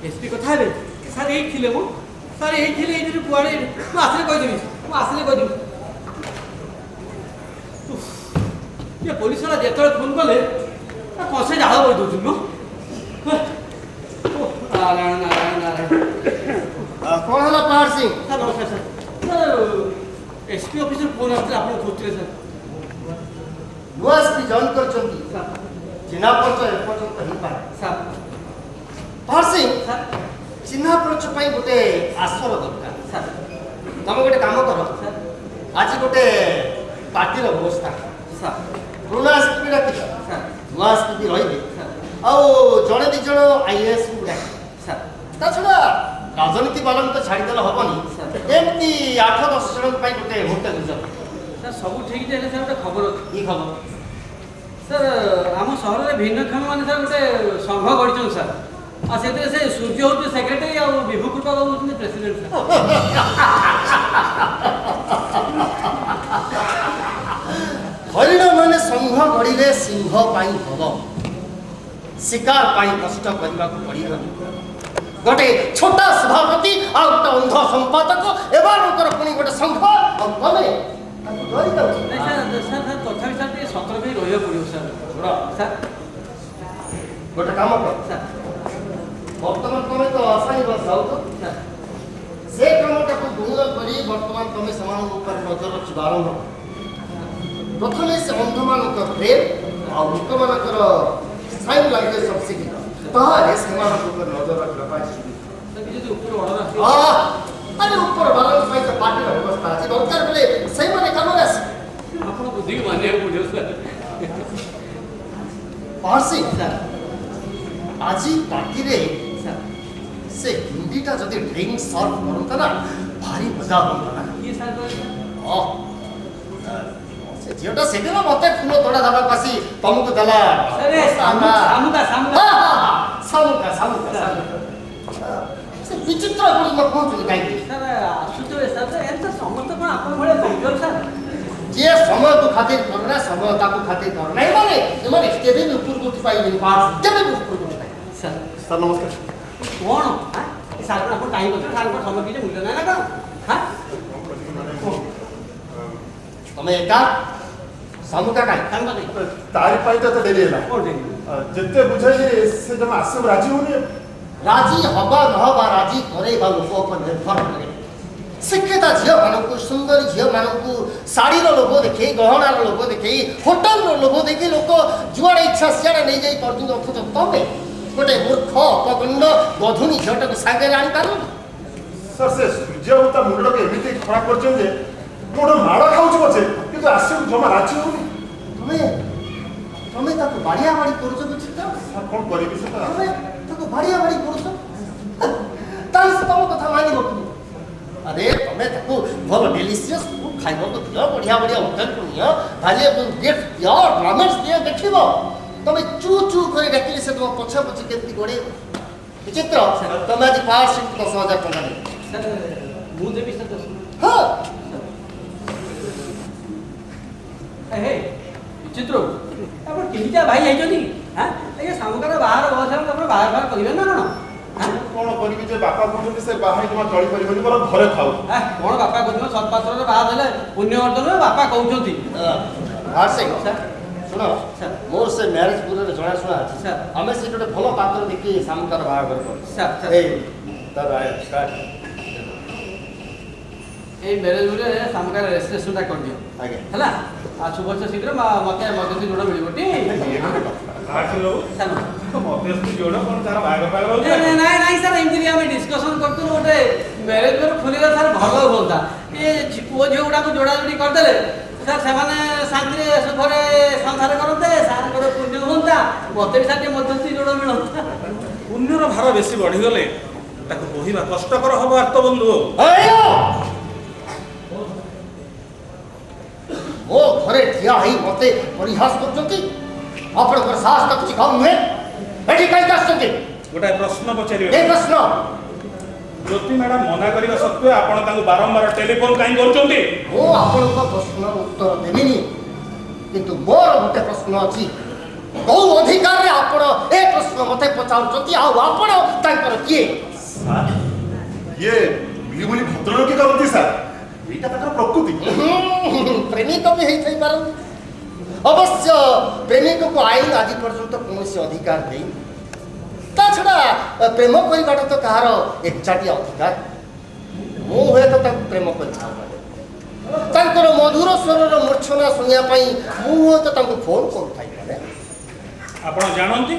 एसपी कथा हेबे सर एई थिले मो सर एई थिले एई कुआड़े मु आसले कहि देबी ये पुलिस वाला जेतले फोन कले कसे झाड़ बोल दउछु मो नारायण नारायण नारायण कौन हला पहाड़ सिंह सर नमस्कार सर एसपी ऑफिसर फोन आते आपण खोजले सर नुआ एसपी जॉइन करछंती चिन्हा परिचय एपर्यंत ही पाए सर पहाड़ सिंह सर चिन्हा परिचय पाई गोटे आश्रय दरकार सर तुम गोटे काम कर सर आज गोटे पार्टीर व्यवस्था सर पुराना एसपी डाक सर नुआ एसपी रही सर ଆଉ ଜଣେ ଦି ଜଣ ଆଇଏଏସ୍ କୁ ଡାକି सर ତା ଛଡ଼ା ରାଜନୀତି ବାଲାଙ୍କୁ ତ ଛାଡ଼ିଦେଲେ ହବନି ସାର୍। ଏମିତି 8-10 ଜଣଙ୍କ ପାଇଁ ଗୋଟେ ହୋଟେଲ ରିଜର୍ଭ सर सब ठीक जे सर गोटे खबर अछि କି ଖବର सर आम सहर में भिन्नक्षम मैंने सर गोटे संघ गढ़ सर आ से सूर्य हूँ सेक्रेटरी आ विभू कृपा बाबू हूँ प्रेसिडेंट सर ହରିଣ ମାନେ ସଂଘ ଗଢ଼ିଲେ ସିଂହ ପାଇଁ ହବ ଶିକାର ପାଇଁ କଷ୍ଟ କରିବାକୁ ପଡ଼ିବ ଗୋଟେ ଛୋଟ ସଭାପତି ଆଉ ଗୋଟେ ଅନ୍ଧ ସମ୍ପାଦକ ଏମାନଙ୍କର ପୁଣି ଗୋଟେ ସଂଘ ଆଉ ତମେ ତାକୁ ଡରି ଯାଉଛ नहीं सर सर सर तथापि सर टे सतर्क ही रही पड़ो सर सर ଗୋଟେ କାମ କର सर ବର୍ତ୍ତମାନ ତମେ ତ ଆସାମୀ ବସ ଯାଉଛ सर ସେ କାମଟାକୁ ଦୂର କରି ବର୍ତ୍ତମାନ ତମେ ସେମାନଙ୍କ ଉପରେ ନଜର ରଖିବା ଆରମ୍ଭ କର ପ୍ରଥମେ ସେ ଅନ୍ଧମାନଙ୍କ ବ୍ରେନ୍ ଆଉ ଲୋକମାନଙ୍କର ସାଇନ୍ ଲାଙ୍ଗୁଏଜ୍ ସବୁ ଶିଖିବ ତାହେଲେ ସେମାନଙ୍କ ଉପରେ ନଜର ରଖିବା ପାଇଁ ସୁବିଧା सर किसी ऊपर ऑर्डर आसी ଆରେ ଉପର ବାଲାଙ୍କ ପାଇଁ ତ ପାର୍ଟିର ବ୍ୟବସ୍ଥା ଅଛି ଦରକାର ବେଳେ ସେଇମାନେ କାମରେ ଆସିବେ ଆପଣ ବୁଦ୍ଧି ମାନିବାକୁ ପଡ଼ିବ ସर ପାର୍ସି सर ଆଜି ପାର୍ଟିରେ सर ସେ ହିନ୍ଦୀଟା ଯଦି ଡ୍ରିଙ୍କ ସର୍ଭ କରନ୍ତା ନା ଭାରି ମଜା ହୁଅନ୍ତା ନା किए सर ସେ ଝିଅଟା ସେଦିନ ମତେ ଫୁଲ ତୋଡ଼ା ଦେବାକୁ ଆସି ତମକୁ ଦେଲା अरे सामुका सामुका ସାମୁକା ସେ ବିଚିତ୍ର ଗୁଣ କହୁଛନ୍ତି କାହିଁକି सर आसुथे सर एंत समस्त कोन आपन भले बेंगल सर ଯିଏ ସମୟକୁ ଖାତିର କରେ ନା ସମୟ ତାକୁ ଖାତିର କରେ ନା ଏମାନେ କେବେ ବି ଉପରକୁ ଉଠି ପାଇବେନି ପାସ୍ କେବେ ବି ଉପରକୁ ଉଠି ପାଇବେନି सर ସାର୍ ନମସ୍କାର कौन हाँ सार को आपको टाइम होता है सार को समय की मूल्य नहीं लगा हाँ ତମେ ଏକା ସାମୁକା କାହିଁ काम का नहीं तारी पाई तो डेरी है कौन देंगे जिते बुझाई से जब आसे राजी होनी ରାଜି ହବା ନହବା ରାଜି କରେଇବା ଲୋକ ଉପରେ ନିର୍ଭର କରେ ଶିକ୍ଷିତ ଝିଅମାନଙ୍କୁ ସୁନ୍ଦରୀ ଝିଅମାନଙ୍କୁ ଶାଢ଼ୀର ଲୋଭ ଦେଖେଇ ଗହଣାର ଲୋଭ ଦେଖେଇ ହୋଟେଲର ଲୋଭ ଦେଖି ଲୋକ ଯୁଆଡ଼େ ଇଚ୍ଛା ସିଆଡ଼େ ନେଇଯାଇ ପାରୁଛନ୍ତି ଅଥଚ ତମେ ଗୋଟେ ମୂର୍ଖ ଅପଗଣ୍ଡ ଗଧୁଣୀ ଝିଅଟାକୁ ସାଙ୍ଗରେ ଆଣିପାରୁନି सर से सूर्य ता मुंडा के एमिति खराब कर जे गोड़ माड़ खाउछ पछे किंतु आसे जमा राजी होनी ତମେ ତମେ ତାକୁ ବାଡ଼ିଆ ବାଡ଼ି କରୁଛ ବୁଝିଛ सर कोन करिबि से ତମେ ତାକୁ ବାଡ଼ିଆ ବାଡ଼ି କରୁଛ ତାହେଲେ ସେ ତମ କଥା ମାନିବ କି ଆରେ ତମେ ତାକୁ ଭଲ ଡେଲିସିୟସ୍ ଫୁଡ୍ ଖାଇବାକୁ ଦିଅ ବଢ଼ିଆ ବଢ଼ିଆ ହୋଟେଲକୁ ନିଅ ଭାଲିଏବଲ୍ ଗିଫ୍ଟ ଦିଅ ଡ୍ରାମେଟ୍ସ ଦିଅ ଦେଖିବ ତମେ ଚୁ ଚୁ କରି ଡାକିଲେ ସେ ତମ ପଛ ପଛ କେମିତି ଗୋଡ଼େଇବ ବିଚିତ୍ର ତମେ ଆଜି ପାସ୍ 10,000 ଟଙ୍କା ନେବ सर मुंह देवी सर दस ହଁ हे चित्र आप तीनटा भाई आइछनी हां ए सामुकार बाहर बस हम अपन बाहर बाहर करिवे ना कोन हां कोन करिबि जे बापा कहउछन से बाहाई जमा चली परिबनि मोर घरे खाउ कोन बापा कहथियो सतपात्र रे बाहर देले पुण्य अर्जन बापा कहउछंती ଆସେ सर ଶୁଣ सर ମୋର ସେ ମ୍ୟାରେଜ ପୁରରେ ଜଣାଶୁଣା ଅଛି ସାର୍। ଆମେ ସେଠି ଗୋଟେ ଭଲ ପାତ୍ର ଦେଖି ସାମୁକାର ବାହାଘର କରୁ सर सर ଏଇ ତାର ଷ୍ଟାର୍ଟ ए मैरिज रे सामुकार रेजिस्ट्रेशन टा कर दियो ଆଜ୍ଞା हला आ सुबह से शीघ्र मते मध्यस्थी जोड़ा मिलिबटी आठलो सर मध्यस्थी जोड़ कोन तार भाग पाग नहीं नहीं नहीं सर एमती हम डिस्कशन करतु गोटे मैरिज पर खोलिला सर भल होता ये पुओ झियो गुडा को जोड़ा जोड़ी कर देले सर सेमाने शांति सुखरे संसार करते सार को पुण्य होता मते भी साथे मध्यस्थी जोड़ा मिलता पुण्यर भार बेसी बढ़ी गले ताको बोहिबा कष्टकर हबो आर्त बंधु ଆଇଓ ମୋ ଘରେ ଠିଆ ହେଇ ମତେ ପରିହାସ କରୁଛନ୍ତି ଆପଣଙ୍କର ସାହସ ତ କିଛି କମ୍ ନୁହେଁ ଏଠି କାହିଁକି ଆସିଛନ୍ତି गोटा प्रश्न ଏ पचारिबे ପ୍ରଶ୍ନ ज्योति मैडम मना करिबा सत्वे आपण तांको बारंबार टेलीफोन काई करचोंती ମୁଁ ଆପଣଙ୍କ ପ୍ରଶ୍ନର ଉତ୍ତର ଦେବିନି କିନ୍ତୁ ମୋର ଗୋଟେ ପ୍ରଶ୍ନ ଅଛି କୋଉ ଅଧିକାରରେ ଆପଣ ଏ ପ୍ରଶ୍ନ ମତେ ପଚାରୁଛନ୍ତି ଆଉ ଆପଣ ତାଙ୍କର କିଏ? ସାର୍ ଇଏ ବୁଲି ଭଦ୍ରଲୋକେ କରନ୍ତି ସାର୍, ଏଇଟା ତାଙ୍କର ପ୍ରକୃତି। ପ୍ରେମିକ ବି ହେଇଥାଇ ପାରନ୍ତି। ଅବଶ୍ୟ ପ୍ରେମିକକୁ ଆଇନ ଆଜି ପର୍ଯ୍ୟନ୍ତ କୌଣସି ଅଧିକାର ଦେଇନି। ତା ଛଡ଼ା ପ୍ରେମ କରିବାଟା ତ କାହାର ଏକଚାଟିଆ ଅଧିକାର। ମୁଁ ହୁଏତ ତାଙ୍କୁ ପ୍ରେମ କରିଥାଉ, ତାଙ୍କର ମଧୁର ସ୍ୱରର ମୂର୍ଚ୍ଛନା ଶୁଣିବା ପାଇଁ ମୁଁ ହୁଏତ ତାଙ୍କୁ ଫୋନ୍ କରୁଥାଇପାରେ। ଆପଣ ଜାଣନ୍ତି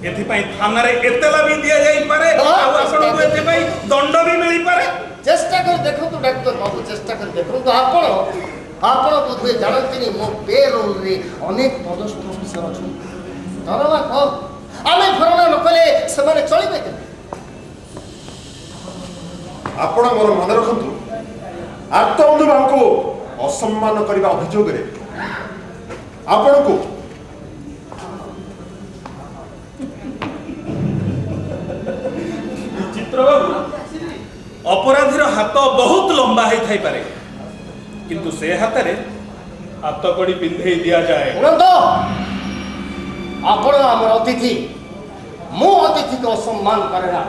ଏଥିପାଇଁ ଥାନାରେ ଏତଲା ବି ଦିଆଯାଇପାରେ ଆଉ ଆପଣଙ୍କୁ ଏଥିପାଇଁ ଦଣ୍ଡ ବି ମିଳିପାରେ। ଚେଷ୍ଟା କରି ଦେଖନ୍ତୁ ଡାକ୍ତର ବାବୁ, ଚେଷ୍ଟା କରି ଦେଖନ୍ତୁ। ଆପଣ ବୋଧହୁଏ ଜାଣନ୍ତିନି ମୋ ପେ ରୋଲରେ ଅନେକ ପଦସ୍ଥ ଅଫିସର ଅଛନ୍ତି। ଦରମା କମ୍, ଆମେ ଭରଣା ନ କଲେ ସେମାନେ ଚଳିବେ କେମିତି? ଆପଣ ମୋର ମନେ ରଖନ୍ତୁ, ଆର୍ତ୍ତବନ୍ଧୁ ବାବୁଙ୍କୁ ଅସମ୍ମାନ କରିବା ଅଭିଯୋଗରେ ଆପଣଙ୍କୁ ବିଚିତ୍ର ବାବୁ, ଅପରାଧୀର ହାତ ବହୁତ ଲମ୍ବା ହେଇଥାଇପାରେ, କିନ୍ତୁ ସେ ହାତରେ ହାତକଡ଼ି ପିନ୍ଧେଇ ଦିଆଯାଏ। ଶୁଣନ୍ତୁ, ଆପଣ ଆମର ଅତିଥି, ମୁଁ ଅତିଥିକୁ ଅସମ୍ମାନ କରେ ନା।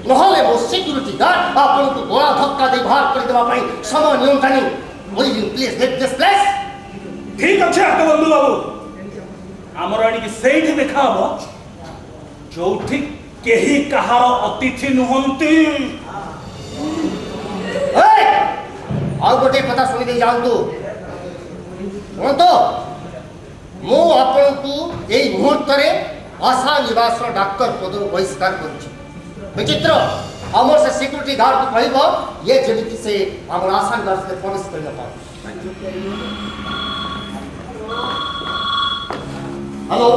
ନହେଲେ ମୋ ସିକ୍ୟୁରିଟି ଗାର୍ଡ ଆପଣଙ୍କୁ ଗୋଳା ଧକ୍କା ଦେଇ ବାହାର କରିଦେବା ପାଇଁ ସମୟ ନିଅନ୍ତାନି। Will you please leave this place? ଠିକ ଅଛି ଆର୍ତ୍ତବନ୍ଧୁ ବାବୁ, ଆମର ଆଣିକି ସେଇଠି ଦେଖା ହବ ଯୋଉଠି କେହି କାହାର ଅତିଥି ନୁହନ୍ତି। ଆଉ ଗୋଟିଏ କଥା ଶୁଣିଦେଇ ଯାଆନ୍ତୁ। ଶୁଣନ୍ତୁ, ମୁଁ ଆପଣଙ୍କୁ ଏଇ ମୁହୂର୍ତ୍ତରେ ଆଶା ନିବାସର ଡାକ୍ତର ପଦରୁ ବହିଷ୍କାର କରୁଛି। ବିଚିତ୍ର, ଆମର ସେ ସିକ୍ୟୁରିଟି ଗାର୍ଡକୁ କହିବ ଇଏ ଯେମିତି ସେ ଆମର ଆଶା ନିବାସରେ ପ୍ରବେଶ କରିନପାରେ। ହ୍ୟାଲୋ,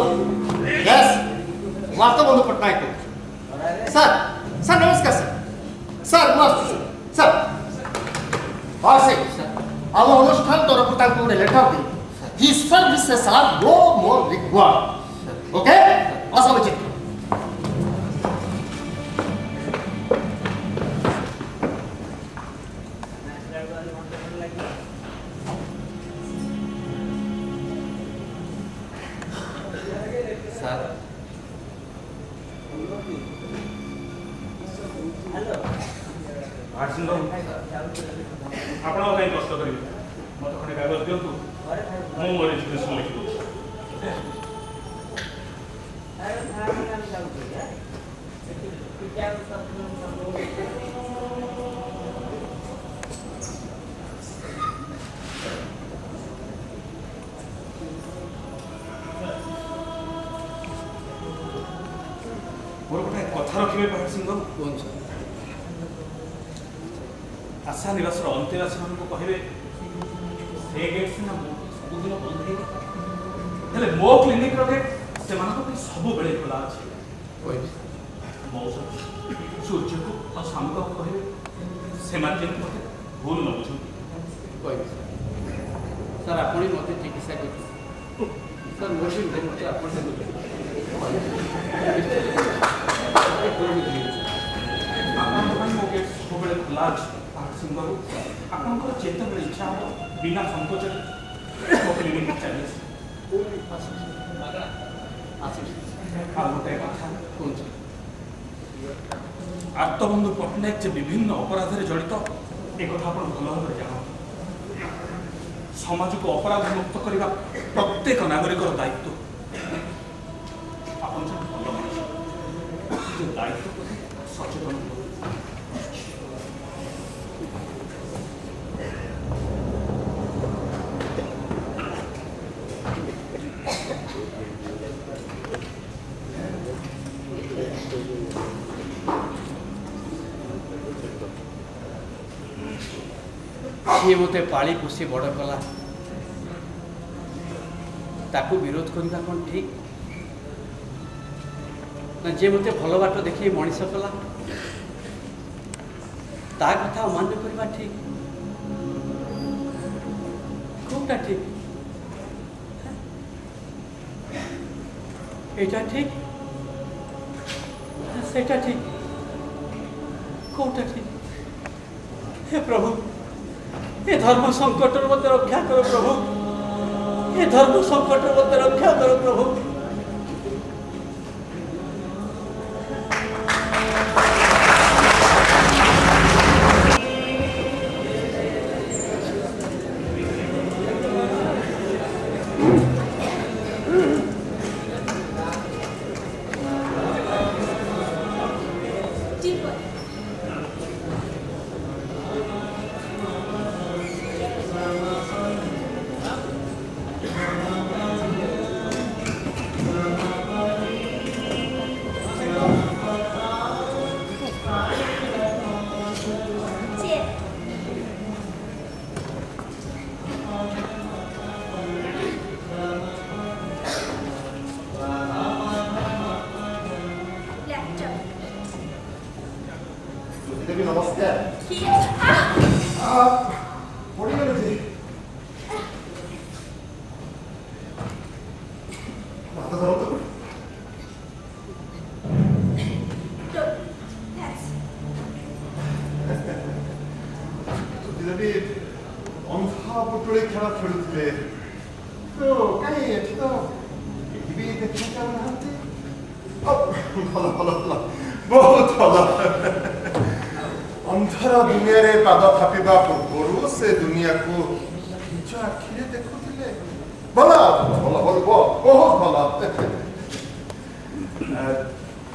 ୟେସ୍, ମୁଁ ଆର୍ତ୍ତବନ୍ଧୁ ପଟ୍ଟନାୟକ କହୁଛି। ସାର୍ ନମସ୍କାର ସାର୍, ମୁଁ ଆସୁଛି ସାର୍। ହଁ ସେ ଆମ ଅନୁଷ୍ଠାନ ତରଫରୁ ତାଙ୍କୁ ଗୋଟେ ଲେଟର ଦେଇ his services are no more required. Okay, ଆସ ବିଚିତ୍ର। ଆପଣ କାହିଁ କଷ୍ଟ କରିବେ, ମୋତେ ଖଣ୍ଡେ କାଗଜ ଦିଅନ୍ତୁ, ମୁଁ ମୋ ରେଜିଗ୍ନେସନ୍ ଲେଖିଦେଉଛି। ମୋର ଗୋଟେ କଥା ରଖିବେ ପ୍ରଭାତ ସିଂହ ବାବୁ। କୁହନ୍ତୁ। ଆଶା ନିବାସର ଅନ୍ତେବାସୀମାନଙ୍କୁ କହିବେ ସେ ଗେଟ୍ ସିନା ସବୁଦିନ ବନ୍ଦ ହେଇଗଲା, ହେଲେ ମୋ କ୍ଲିନିକ୍ର ଗେଟ୍ ସେମାନଙ୍କ ପାଇଁ ସବୁବେଳେ ଖୋଲା ଅଛି। ମଉସା, ସୂର୍ଯ୍ୟକୁ ଆଉ ଶାମୁକାକୁ କହିବେ ସେମାନେ ଯେମିତି ମୋତେ ଭୁଲ ନ ବୁଝନ୍ତି। କହିବି ସାର୍, ଆପଣ ମୋତେ ଚିକିତ୍ସା କରିବେ ସାର୍। ମୋର ବି ଦେଖୁଛି ଆପଣ ଆପଣଙ୍କ ପାଇଁ ମୋ ଗେଟ୍ ସବୁବେଳେ ଖୋଲା ଅଛି। ସିଂହ ବାବୁ, ଆପଣଙ୍କର ଯେତେବେଳେ ଇଚ୍ଛା ହେବ ବିନା ସଂକୋଚରେ ମୋ କ୍ଲିନିକ୍ ଚାଲି ଆସିବେ। ଆଉ ଗୋଟେ କଥା କୁହନ୍ତୁ, ଆର୍ତ୍ତବନ୍ଧୁ ପଟ୍ଟନାୟକ ଯେ ବିଭିନ୍ନ ଅପରାଧରେ ଜଡ଼ିତ ଏକଥା ଆପଣ ଭଲ ଭାବରେ ଜାଣନ୍ତି। ସମାଜକୁ ଅପରାଧ ମୁକ୍ତ କରିବା ପ୍ରତ୍ୟେକ ନାଗରିକର ଦାୟିତ୍ୱ। ଆପଣ ଜଣେ ଭଲ ମଣିଷ, ଦାୟିତ୍ୱ ପ୍ରତି ସଚେତନ ହୁଅନ୍ତୁ। ସିଏ ମୋତେ ପାଳି ପୋଷି ବଡ଼ କଲା, ତାକୁ ବିରୋଧ କରିବା କ'ଣ ଠିକ୍? ନା ଯିଏ ମୋତେ ଭଲ ବାଟ ଦେଖେଇ ମଣିଷ କଲା ତା କଥା ଅମାନ୍ୟ କରିବା ଠିକ୍? କୋଉଟା ଠିକ୍? ଏଇଟା ଠିକ୍, ସେଇଟା ଠିକ୍, କୋଉଟା ଠିକ୍? हे प्रभु, ये धर्म संकट मत रक्षा करो प्रभु, ये धर्म संकट मत रक्षा करो प्रभु। ପଡ଼ିଗଲେ ଯେ ହାତ ଧରନ୍ତୁ। ଯଦି ଅନ୍ଧା ପୁଟୁଳି ଖେଳ ଖେଳୁଥିଲେ ତ କାହିଁ ଏଠି ତ ଏଠି ବି ଦେଖି ଚାହୁଁନାହାନ୍ତି। ଭଲ ଭଲ ଭଲ ବହୁତ ଭଲ। ଅନ୍ଧର ଦୁନିଆରେ ପାଦ ଥାପିବା ପୂର୍ବରୁ ସେ ଦୁନିଆକୁ ନିଜ ଆଖିରେ ଦେଖୁଥିଲେ। ଭଲ ଭଲ ଭଲ ବହୁତ ଭଲ।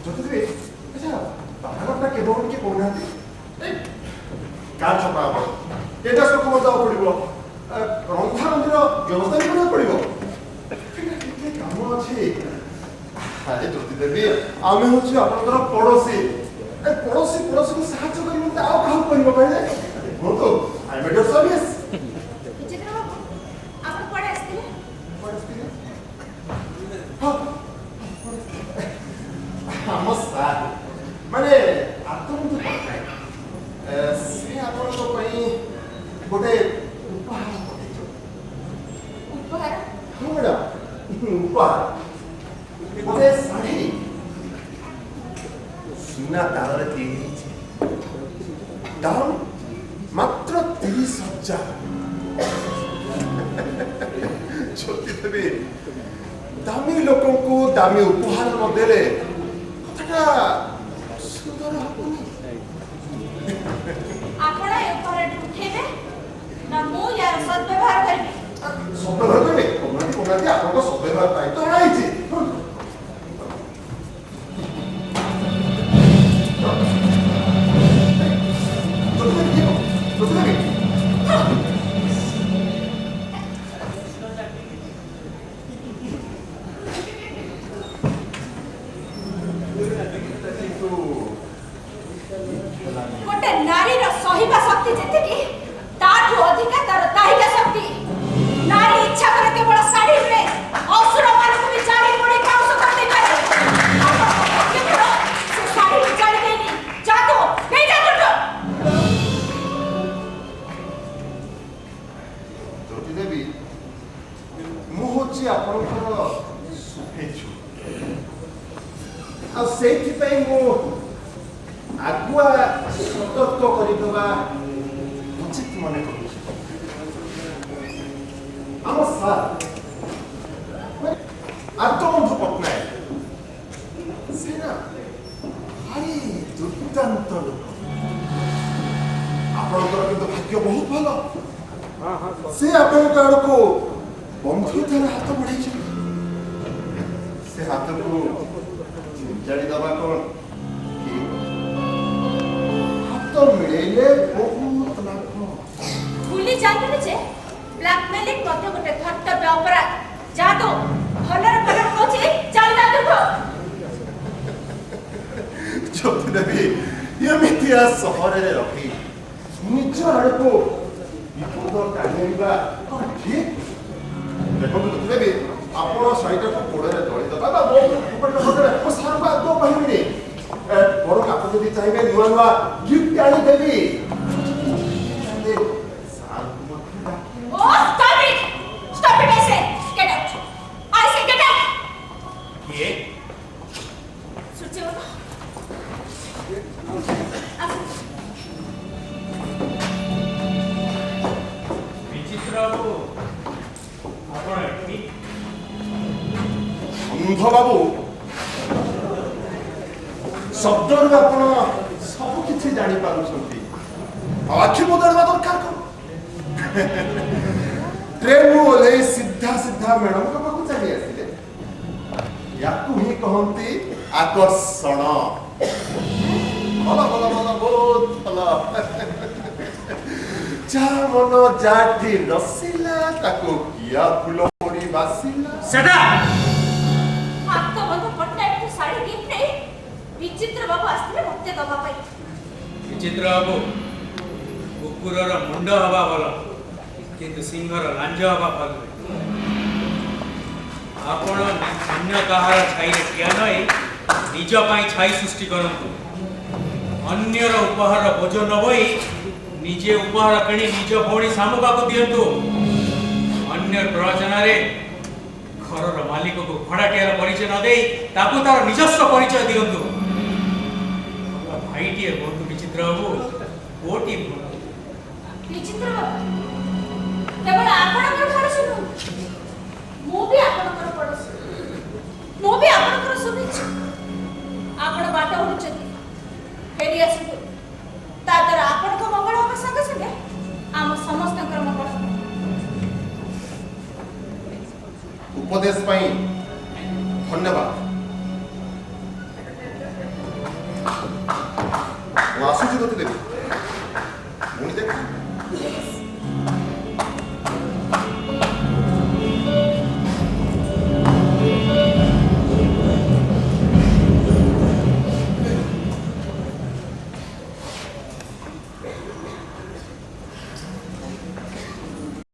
ଯଦି ଆଚ୍ଛା ବାହାଘରଟା କେବଳ କିଏ କହୁନାହାନ୍ତି କାର୍ ଛପା ହବ, ଏଇଟା ସବୁ ଦେବାକୁ ପଡ଼ିବ, ରନ୍ଧା ରନ୍ଧିର ବ୍ୟବସ୍ଥା ବି କରିବାକୁ ପଡ଼ିବ। ଟିକେ କାମ ଅଛି। ଆରେ ଜ୍ୟୋତି ଦେବୀ ଆମେ ହଉଛି ଆପଣଙ୍କର ପଡ଼ୋଶୀ। ପଡ଼ୋଶୀକୁ ସାହାଯ୍ୟ କରିବ ଆଉ କାହାକୁ କରିବ କହିଲେ? କୁହନ୍ତୁ ଆଇ ମେଡ୍ ୟୋର ସର୍ଭିସ୍। ବିଚିତ୍ର ବାବୁ ଆପଣ କୁଆଡ଼େ ଆସିଥିଲେ? ଆମ ସାର୍ ମାନେ ଆତଙ୍କୁ ପଠାଏ ସେ ଆପଣଙ୍କ ପାଇଁ ଗୋଟେ ଉପହାର ପଠେଇଛନ୍ତି। ଉପହାର? ହଁ ମ୍ୟାଡ଼ାମ ଉପହାର ଗୋଟେ ଶାଢ଼ୀ ସୁନା ତାରରେ ତିଆରି ହେଇଛି। ଦାମ ମାତ୍ର 30,000। ଜ୍ୟୋତି ଦେବୀ ଦାମୀ ଲୋକଙ୍କୁ ଦାମୀ ଉପହାର ନଦେଲେ କଥାଟା ସୁନ୍ଦର ହବନି। ଆପଣ ଏ ଉପହାରଟି ଉଠେଇବେ ନା ମୁଁ ୟାର ସଦ୍ବ୍ୟବହାର କରିବି? ସଦ୍ବ୍ୟବହାର କରିବେ? କହୁନାହାନ୍ତି ଆପଣଙ୍କ ସଦ୍ବ୍ୟବହାର ପାଇଁ ତ ଅଣାଇଛି। ଗୋଟେ ନାରୀର ସହିବା ଶକ୍ତି ଯେତିକି ତାଠୁ ଅଧିକା ତାର ଦାହିକା ଶକ୍ତି। ନାରୀ ଇଚ୍ଛା କରେ କେବଳ ଶାଢ଼ୀ ନୁହେଁ ଅସୁରମାନଙ୍କୁ ବି ଜାଳି ପୋଡ଼ି ପାଉଁଶ କରିଦେଇପାରେ। ସେ ଶାଢ଼ୀକୁ ଜାଳି ଦେଇନି ଯାଦୁ ନେଇ ଯାଦୁ। ଜ୍ୟୋତି ଦେବୀ ମୁଁ ହଉଛି ଆପଣଙ୍କର ଶୁଭେଚ୍ଛୁ ଆଉ ସେଇଥିପାଇଁ ମୁଁ ଆଗୁଆ ସତର୍କ କରିଦେବା ଉଚିତ ମନେ କରୁଛି। ଆମ ସାର୍ ଆର୍ତ୍ତବନ୍ଧୁ ପଟ୍ଟନାୟକ ସେ ନା ଭାରି ଦୁର୍ଦାନ୍ତ ଲୋକ। ଆପଣଙ୍କର କିନ୍ତୁ ଭାଗ୍ୟ ବହୁତ ଭଲ। ସେ ଆପଣଙ୍କ ଆଡ଼କୁ ବନ୍ଧୁତାର ହାତ ବଢ଼େଇଛନ୍ତି। ସେ ହାତକୁ ଛିଞ୍ଚାଡ଼ି ଦେବା କ'ଣ ହାତ ମିଳେଇଲେ ବହୁତ ଲାଭ। ଭୁଲି ଯାଆନ୍ତୁନି ଯେ ବ୍ଲାକମେଲିଂ ମଧ୍ୟ ଗୋଟେ କର୍ତ୍ତବ୍ୟ ଅପରାଧ। ଯାଦୁ ଭଲରେ ଭଲ କହୁଛି ଚାଲି ଯାଆନ୍ତୁ। ଜ୍ୟୋତି ଦେବୀ ଏମିତିଆ ସହରରେ ରହି ନିଜ ଆଡ଼କୁ ବିପଦ ଟାଣି ଆଣିବା କ'ଣ ଠିକ୍? ଦେଖନ୍ତୁ ଜ୍ୟୋତି ଦେବୀ ଆପଣ ଶାଢ଼ୀଟାକୁ ଗୋଡ଼ରେ ଦଳି ଦେବା ବା ମୋ ସାର୍ଙ୍କୁ ଆଗ କହିବିନି। ବରଂ ଆପଣ ଯଦି ଚାହିଁବେ ନୂଆ ନୂଆ gift ଆଣିଦେବି। Oh, stop it! Stop it, I say! Get out! I say get out! କିଏ? ସୂର୍ଯ୍ୟବାବୁ ବିଚିତ୍ର ବାବୁ ଆପଣ ଏଠି? ଅନ୍ଧ ବାବୁ ଶବ୍ଦରୁ ଆପଣ ସବୁ କିଛି ଜାଣିପାରୁଛନ୍ତି। ଆଉ ଆଖି ବଦଳିବା ଦରକାର କ'ଣ? ଟ୍ରେନରୁ ଓହ୍ଲେଇ ସିଧା ମ୍ୟାଡମଙ୍କ ପାଖକୁ ଚାଲି ଆସିଲେ। ୟାକୁ ହିଁ କହନ୍ତି ଆକର୍ଷଣ। ଭଲ ଭଲ ଭଲ ବହୁତ ଭଲ। ଯାହା ମନ ଯାଠି ରସିଲା ତାକୁ କିଆ ଫୁଲ ପରି ବାସିଲା। ସେଟା ଆର୍ତ୍ତବନ୍ଧୁ ପଟ୍ଟନାୟକଙ୍କୁ ଶାଢ଼ୀ ଗିଫ୍ଟ ନେଇ ବିଚିତ୍ର ବାବୁ ଆସିଥିଲେ ମୋତେ ଦେବା ପାଇଁ। ବିଚିତ୍ର ବାବୁ କୁକୁରର ମୁଣ୍ଡ ହବା ଭଲ କିନ୍ତୁ ସିଂହର ଲାଞ୍ଜ ହବା ଭଲ ନୁହେଁ। ଆପଣ ଅନ୍ୟ କାହାର ଛାଇରେ ଠିଆ ନହେଇ ନିଜ ପାଇଁ ଛାଇ ସୃଷ୍ଟି କରନ୍ତୁ। ଅନ୍ୟର ଉପହାର ବୋଝ ନ ବୋଇ निजे उपहार किणी निज भौणी सामुका को दियंतु अन्य प्रवचन रे घर मालिक को भड़ाटियार परिचय न दे ताकू तार निजस्व परिचय दियंतु भाईटिए बहुत विचित्र बाबू कोटी विचित्र बाबू केवल आपणकर पड़ोसी नु मु भी आपणकर पड़ोसी मु भी आपणकर शुभेच्छा आपण बाट उडुचती फेरी आसतु ता द्वारा आपण को मंगल होबा संगे संगे आम समस्तकर मंगल उपदेश पाई धन्यवाद। आसुची